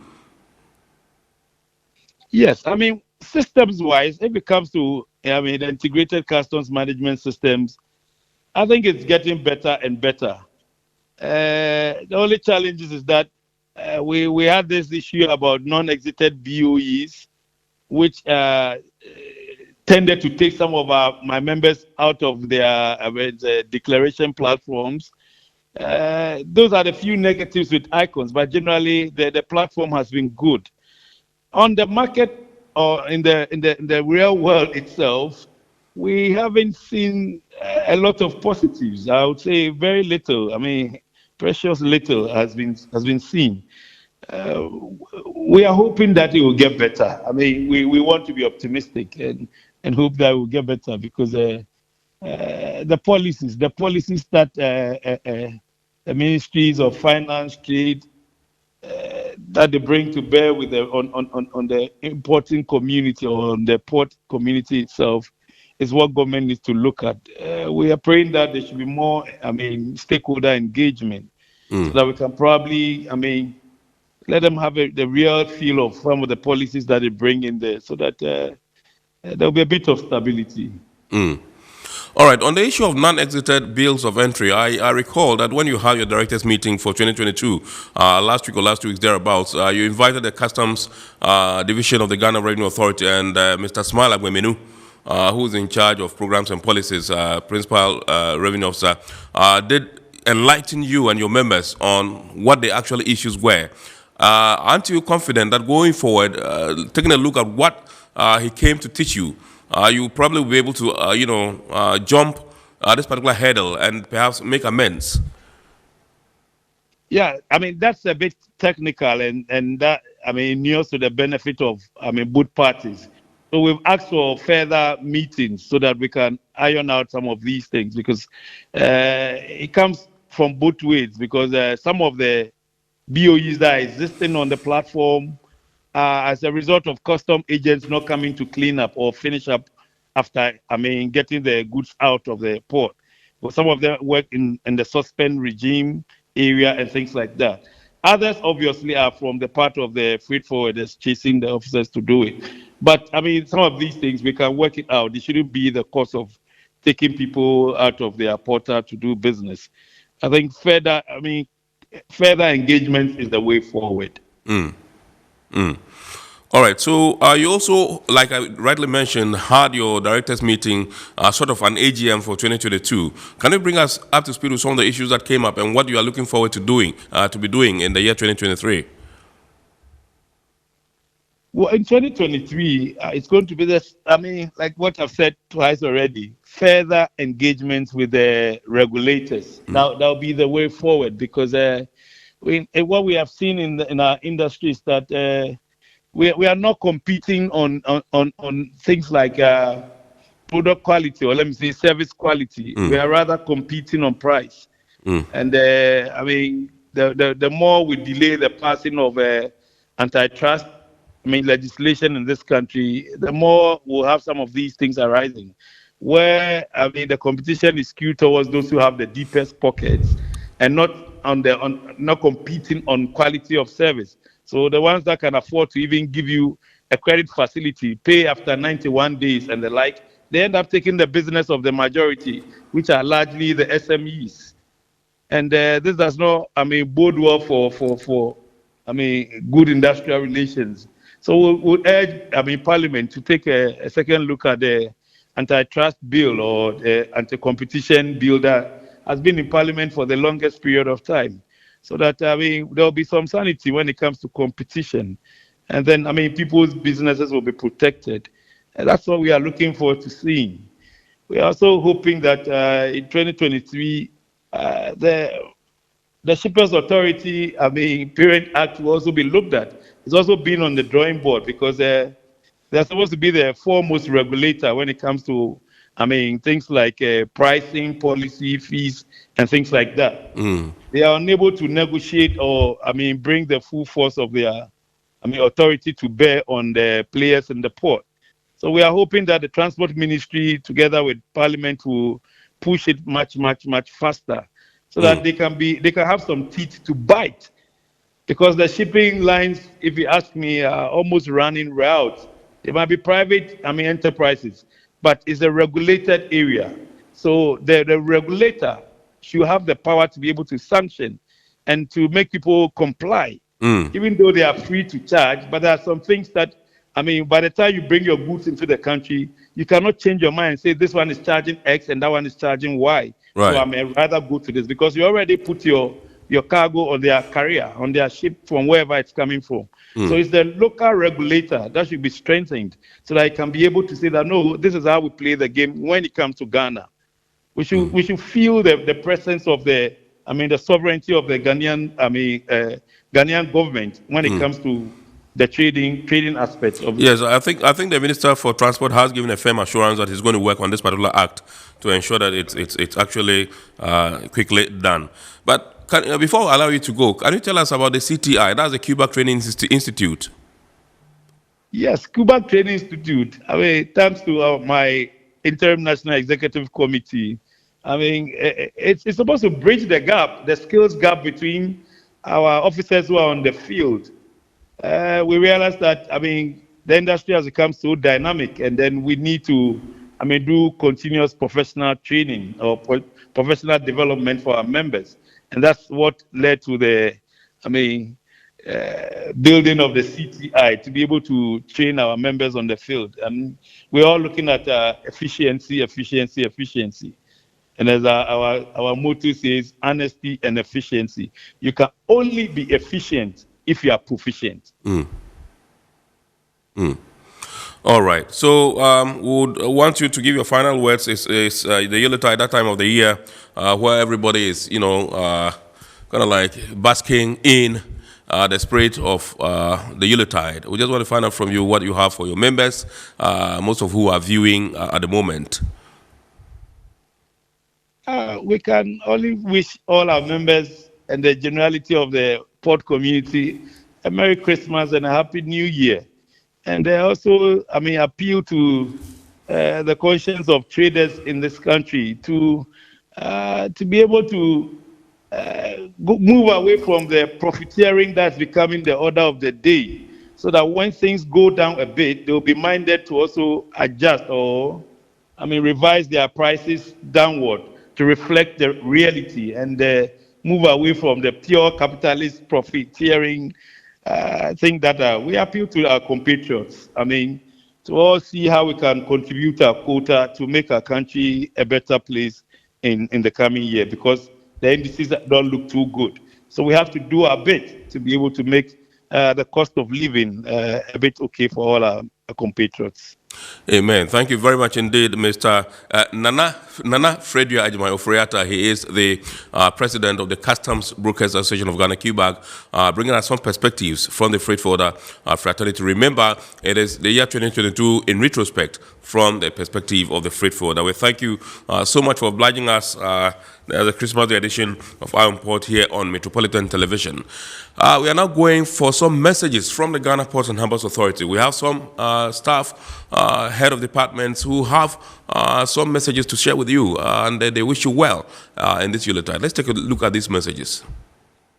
Yes, systems-wise, if it comes to the integrated customs management systems, I think it's getting better and better. The only challenges is that we had this issue about non-exited BOEs, which tended to take some of my members out of their declaration platforms. Those are the few negatives with ICONS, but generally the platform has been good. On the market or in the real world itself, we haven't seen a lot of positives. I would say very little. Precious little has been seen. We are hoping that it will get better. We want to be optimistic and hope that it will get better because the policies that the ministries of finance, trade, that they bring to bear with on the importing community or on the port community itself is what government needs to look at. We are praying that there should be more, stakeholder engagement so that we can probably, let them have the real feel of some of the policies that they bring in there so that there will be a bit of stability. All right, on the issue of non-exited bills of entry, I recall that when you had your directors meeting for 2022, last week or last 2 weeks thereabouts, you invited the Customs Division of the Ghana Revenue Authority and Mr. Smile Agwemenu, who is in charge of programs and policies, Principal Revenue Officer, did enlighten you and your members on what the actual issues were. Aren't you confident that going forward, taking a look at what he came to teach you, you probably will be able to, jump this particular hurdle and perhaps make amends? Yeah, that's a bit technical and that, news to the benefit of, both parties. So we've asked for further meetings so that we can iron out some of these things because it comes from both ways because some of the BOEs that are existing on the platform as a result of custom agents not coming to clean up or finish up after, getting the goods out of the port. But some of them work in the suspend regime area and things like that. Others obviously are from the part of the freight forwarders chasing the officers to do it. But some of these things we can work it out. It shouldn't be the cause of taking people out of their portal to do business. I think further engagement is the way forward. All right, so you also, like I rightly mentioned, had your directors meeting, sort of an AGM for 2022. Can you bring us up to speed with some of the issues that came up and what you are looking forward to be doing in the year 2023? Well, in 2023, it's going to be this, like what I've said twice already, further engagement with the regulators. That'll be the way forward because what we have seen in our industry is that we are not competing on things like product quality or let me say service quality. We are rather competing on price. And the more we delay the passing of antitrust legislation in this country, the more we'll have some of these things arising, where the competition is skewed towards those who have the deepest pockets and not competing on quality of service. So the ones that can afford to even give you a credit facility, pay after 91 days and the like, they end up taking the business of the majority, which are largely the SMEs. And this does not, bode well for good industrial relations. So we'll urge, Parliament to take a second look at the antitrust bill or the anti-competition bill that has been in Parliament for the longest period of time. So that, there'll be some sanity when it comes to competition. And then, people's businesses will be protected. And that's what we are looking forward to seeing. We are also hoping that in 2023, the Shippers Authority, Parent Act will also be looked at. It's also been on the drawing board because they're supposed to be the foremost regulator when it comes to, things like pricing, policy, fees, and things like that. They are unable to negotiate or, bring the full force of their, authority to bear on the players in the port. So we are hoping that the Transport Ministry, together with Parliament, will push it much, much, much faster, so that they can have some teeth to bite. Because the shipping lines, if you ask me, are almost running routes. They might be private, enterprises, but it's a regulated area. So the regulator should have the power to be able to sanction and to make people comply, even though they are free to charge. But there are some things that, by the time you bring your goods into the country, you cannot change your mind and say this one is charging X and that one is charging Y. Right. So I may rather go to this because you already put your cargo on their carrier, on their ship from wherever it's coming from. So it's the local regulator that should be strengthened so that it can be able to say that, no, this is how we play the game when it comes to Ghana. We should feel the presence of the sovereignty of the Ghanaian government when it comes to the trading aspects of it. Yes, I think the Minister for Transport has given a firm assurance that he's going to work on this particular act to ensure that it's actually quickly done. But before I allow you to go, can you tell us about the CTI? That's the Cuba Training Institute. Yes, Cuba Training Institute. Thanks to my interim national executive committee. It's supposed to bridge the gap, the skills gap between our officers who are on the field. We realize that, the industry has become so dynamic, and then we need to, do continuous professional training or professional development for our members. And that's what led to the, building of the CTI to be able to train our members on the field. And we're all looking at efficiency. And as our motto says, honesty and efficiency. You can only be efficient if you are proficient. All right. So would want you to give your final words. Is the Yuletide, that time of the year where everybody is, kind of like basking in the spirit of the Yuletide. We just want to find out from you what you have for your members, most of who are viewing at the moment. We can only wish all our members and the generality of the port community a Merry Christmas and a Happy New Year. And they also, appeal to the conscience of traders in this country to be able to move away from the profiteering that's becoming the order of the day, so that when things go down a bit, they'll be minded to also adjust or, revise their prices downward to reflect the reality and move away from the pure capitalist profiteering thing that we appeal to our compatriots. To all see how we can contribute our quota to make our country a better place in the coming year, because the indices don't look too good. So we have to do our bit to be able to make the cost of living a bit okay for all our compatriots. Amen. Thank you very much indeed, Mr. Nana Fredua Ajimai Ofriata. He is the president of the Customs Brokers Association of Ghana, QBAG, bringing us some perspectives from the freight forwarder fraternity. Remember, it is the year 2022 in retrospect from the perspective of the freight forwarder. We thank you so much for obliging us the Christmas Day edition of Iron Port here on Metropolitan Television. We are now going for some messages from the Ghana Ports and Harbours Authority. We have some staff, head of departments who have some messages to share with you, and they wish you well in this Yuletide. Let's take a look at these messages.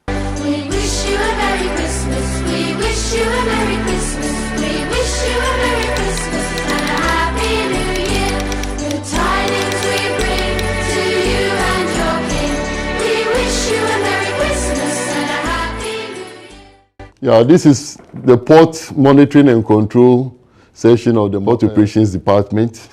We wish you a Merry Christmas. We wish you a Merry Christmas. We wish you a Merry Christmas and a Happy New Year. The tidings we bring to you and your king. We wish you a Merry Christmas and a Happy New Year. Yeah, this is the Port Monitoring and Control session of the Port Operations Department.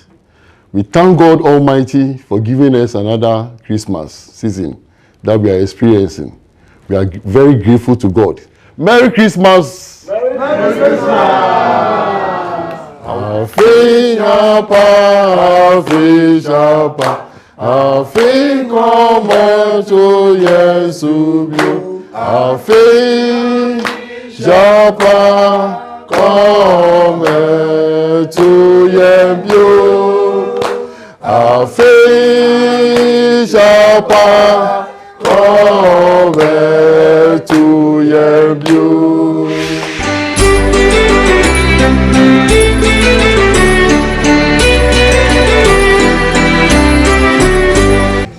We thank God Almighty for giving us another Christmas season that we are experiencing. We are very grateful to God. Merry Christmas! Merry Christmas! Our fish, our Afi come to Yesu bio. Afi Japa come to Yembio. Afi Japa come to Yembio.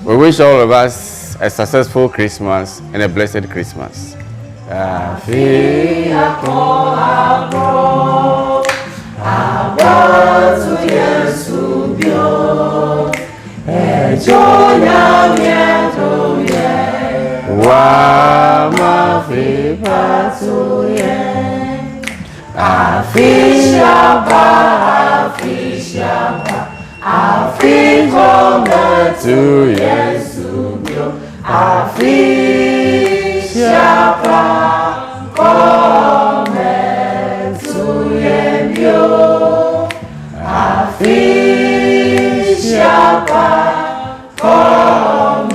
We wish all of us a successful Christmas and a blessed Christmas. Afi come to Yesu bio. Afi Shapa come to Yembio. Afi Shapa come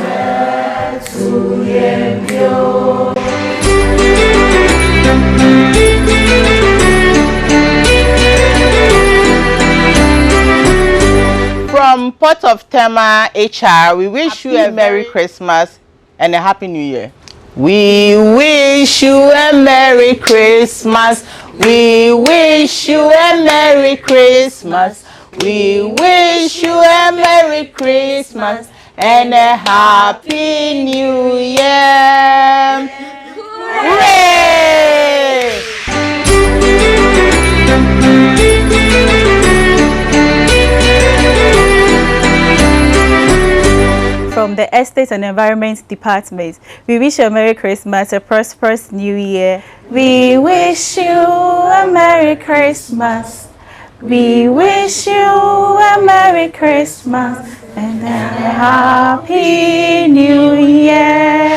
to Yembio. From Port of Tema HR, we wish you a Merry Christmas and a Happy New Year. We wish you a Merry Christmas. We wish you a Merry Christmas. We wish you a Merry Christmas and a Happy New Year. Hooray! From the Estate and Environment Department, we wish you a Merry Christmas, a prosperous New Year. We wish you a Merry Christmas. We wish you a Merry Christmas and a Happy New Year.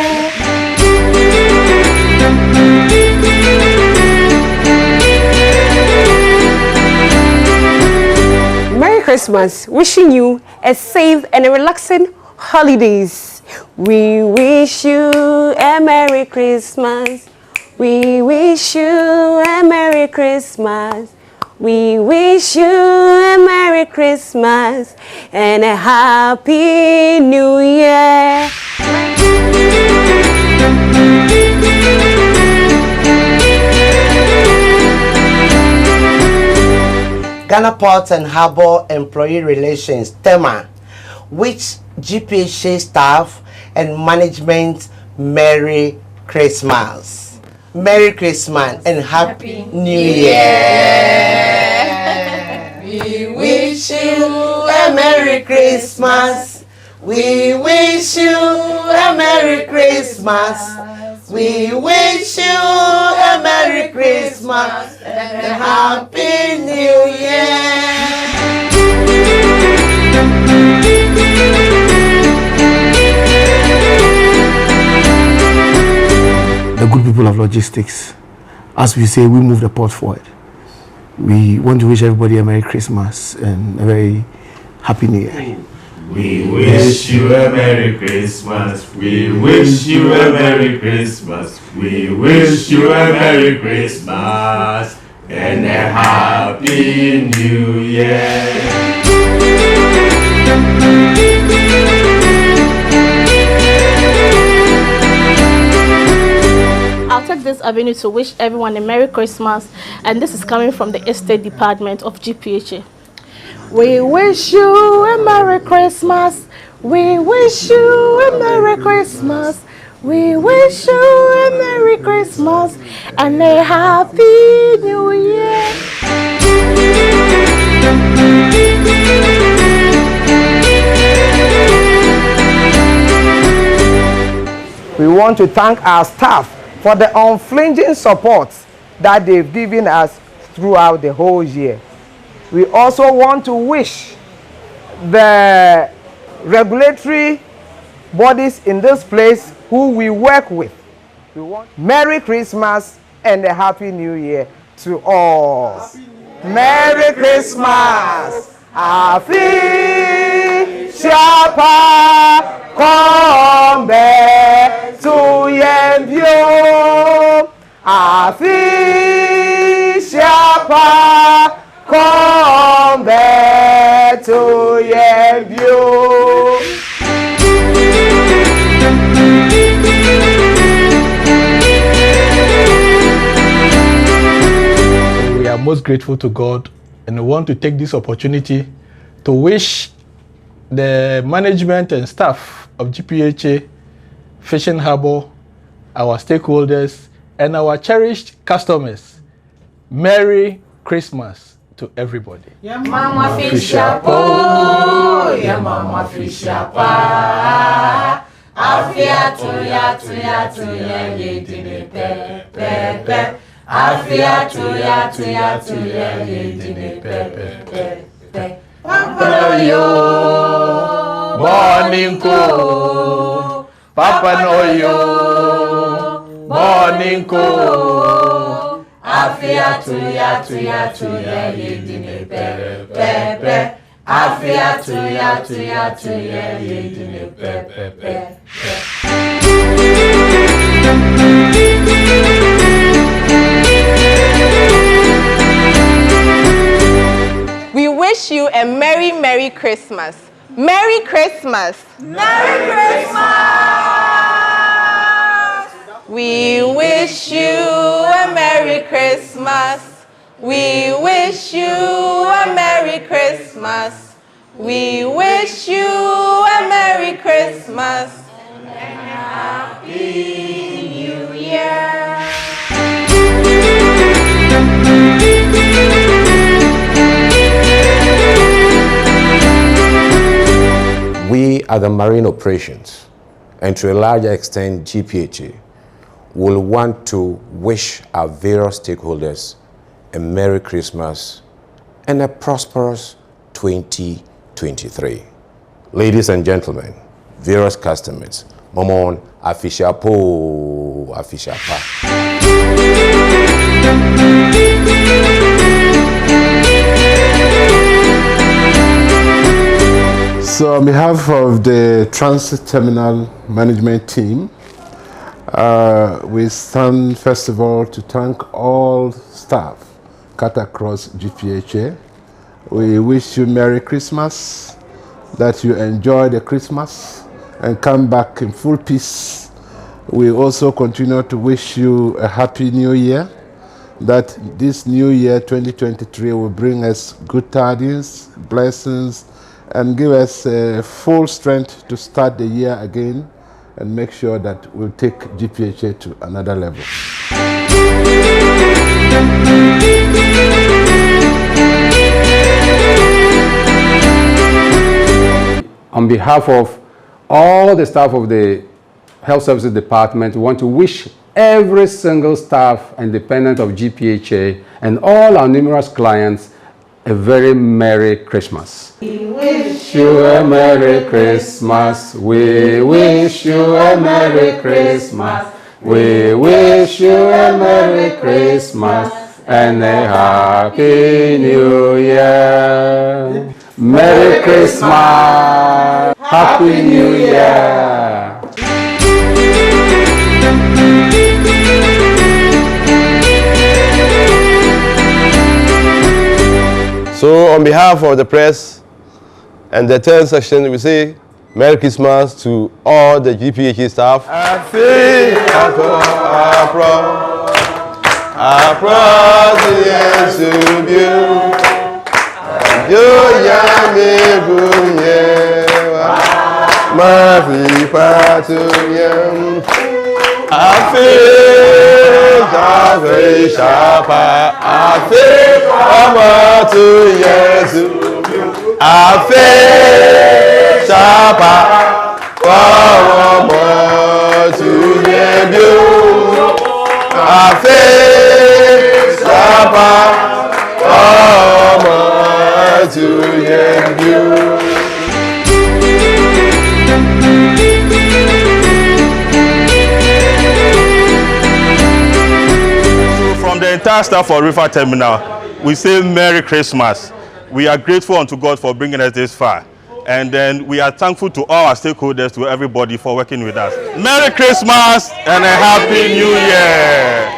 Merry Christmas, wishing you a safe and a relaxing holidays. We wish you a Merry Christmas. We wish you a Merry Christmas. We wish you a Merry Christmas and a Happy New Year. Ghana Ports and Harbour Employee Relations, Tema, which GPHA staff and management, Merry Christmas. Merry Christmas and Happy New Year. We wish you a Merry Christmas. We wish you a Merry Christmas. We wish you a Merry Christmas and a Happy New Year. The good people of logistics, as we say, we move the port forward. We want to wish everybody a Merry Christmas and a very Happy New Year. We wish you a Merry Christmas. We wish you a Merry Christmas. We wish you a Merry Christmas and a Happy New Year. I'll take this avenue to wish everyone a Merry Christmas, and this is coming from the Estate Department of GPHA. We wish you a Merry Christmas. We wish you a Merry Christmas. We wish you a Merry Christmas and a Happy New Year. We want to thank our staff for the unflinching support that they've given us throughout the whole year. We also want to wish the regulatory bodies in this place who we work with. We want Merry Christmas and a Happy New Year to all. Merry Christmas! Happy Shabbat! pa kombe tu yembio afisha pa kombe tu yembio. We are most grateful to God, and we want to take this opportunity to wish the management and staff of GPHA, Fishing Harbour, our stakeholders, and our cherished customers, Merry Christmas to everybody. Ya mama fisha po, ya mama fisha pa. Afia tuya yedine pe pe pe. Afia tuya yedine pe pe pe. Papa yo, Morning ko, Papa Noyo, morning ko. Afia tuya yedine pe pe pe. Afia tuya yedine pe pe pe. We wish you a Merry, Merry Christmas. Merry Christmas. Merry Christmas. We wish you a Merry Christmas. We wish you a Merry Christmas. We wish you a Merry Christmas and a Happy New Year. We at the Marine Operations, and to a larger extent GPHA, will want to wish our various stakeholders a Merry Christmas and a prosperous 2023. Ladies and gentlemen, various customers, Momon, Afisha Po, Afisha Pa. So on behalf of the Transit Terminal Management team, we stand first of all to thank all staff cut across GPHA. We wish you Merry Christmas, that you enjoy the Christmas and come back in full peace. We also continue to wish you a Happy New Year, that this new year 2023 will bring us good tidings, blessings, and give us full strength to start the year again and make sure that we'll take GPHA to another level. On behalf of all the staff of the Health Services Department, we want to wish every single staff and dependent of GPHA and all our numerous clients a very Merry Christmas. We wish you a Merry Christmas. We wish you a Merry Christmas. We wish you a Merry Christmas and a Happy New Year. Merry Christmas. Happy New Year. So on behalf of the press and the 10th section, we say Merry Christmas to all the GPHA staff. From the entire staff of River Terminal, we say Merry Christmas. We are grateful unto God for bringing us this far. And then we are thankful to all our stakeholders, to everybody for working with us. Merry Christmas and a Happy New Year.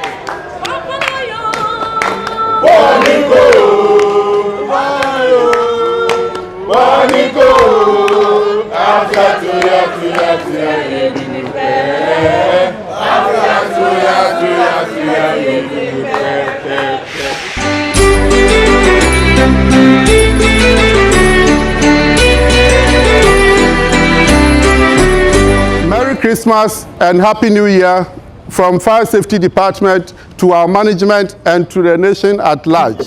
Merry Christmas and Happy New Year from Fire Safety Department to our management and to the nation at large.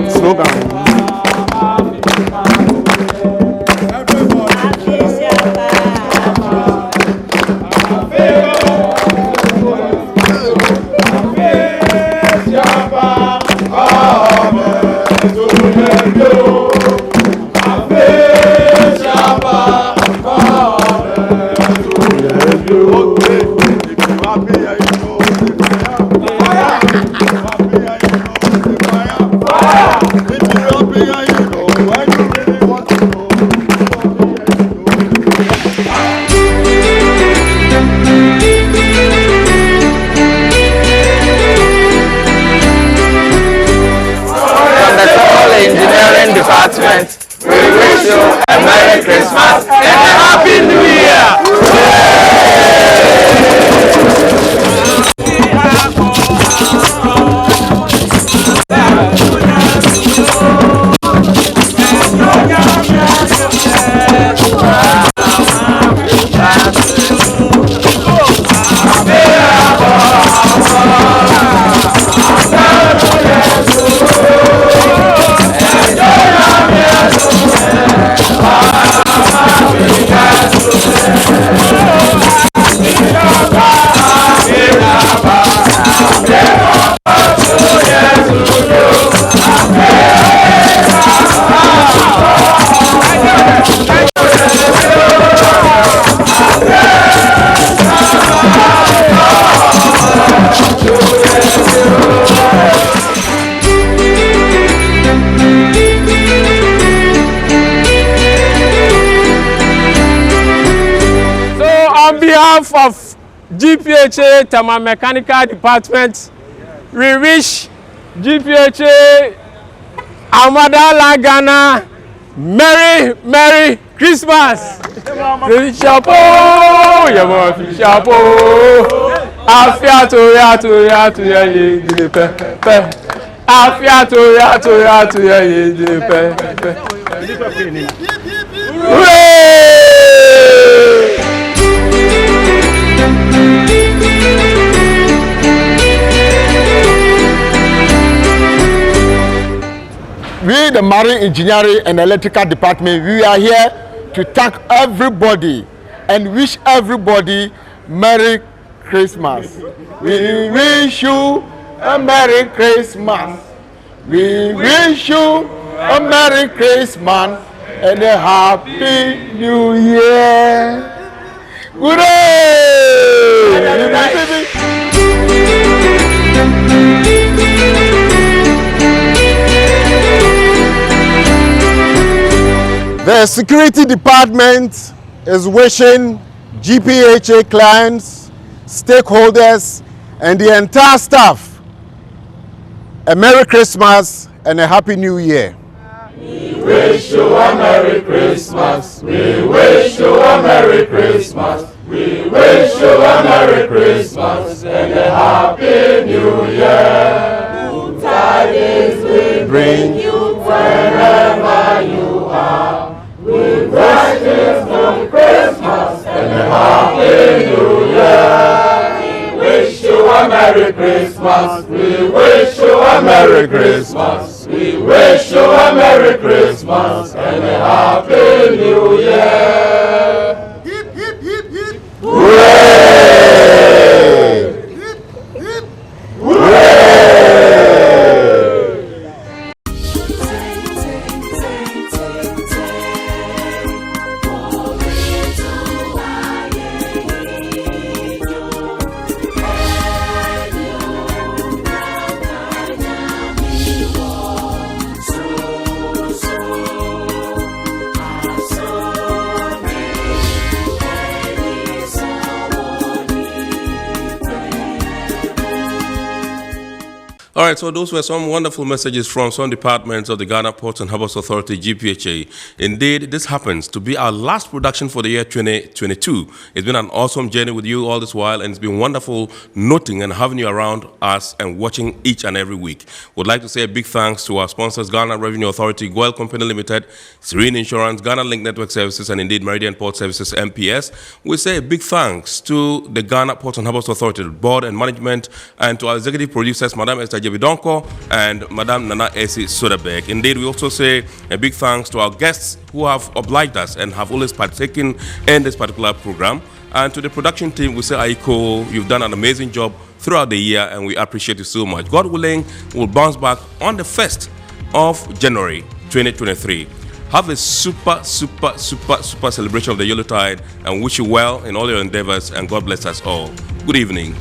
Slogan. Department, we wish you a Merry Christmas and a Happy New Year! On behalf of GPHA Tema Mechanical Department, we wish GPHA Amadala Ghana Merry Christmas. Chapo, chapo. Afia to ya ye pe. Afia to ya ye pe. We, the Marine Engineering and Electrical Department, we are here to thank everybody and wish everybody Merry Christmas. We wish you a Merry Christmas. We wish you a Merry Christmas and a Happy New Year. Hooray! The Security Department is wishing GPHA clients, stakeholders, and the entire staff a Merry Christmas and a Happy New Year. We wish you a Merry Christmas. We wish you a Merry Christmas. We wish you a Merry Christmas and a Happy New Year. Good tidings we bring you wherever you are. We wish you Christmas and a Happy New Year. We wish you a Merry Christmas. We wish you a Merry Christmas. We wish you a Merry Christmas and a Happy New Year. Hip, hip, hip, hip. Hooray! Hip, hip, hip. Hooray! All right, so those were some wonderful messages from some departments of the Ghana Ports and Harbours Authority, GPHA. Indeed, this happens to be our last production for the year 2022. It's been an awesome journey with you all this while, and it's been wonderful noting and having you around us and watching each and every week. Would like to say a big thanks to our sponsors, Ghana Revenue Authority, Goyle Company Limited, Serene Insurance, Ghana Link Network Services, and indeed Meridian Port Services, MPS. We say a big thanks to the Ghana Ports and Harbours Authority, the board and management, and to our executive producers, Madam Esther Jebidonko and Madam Nana Esi Soderberg. Indeed, we also say a big thanks to our guests who have obliged us and have always partaken in this particular program. And to the production team, we say, Aiko, you've done an amazing job throughout the year, and we appreciate you so much. God willing, we'll bounce back on the 1st of January 2023. Have a super celebration of the Yuletide, and wish you well in all your endeavors, and God bless us all. Good evening.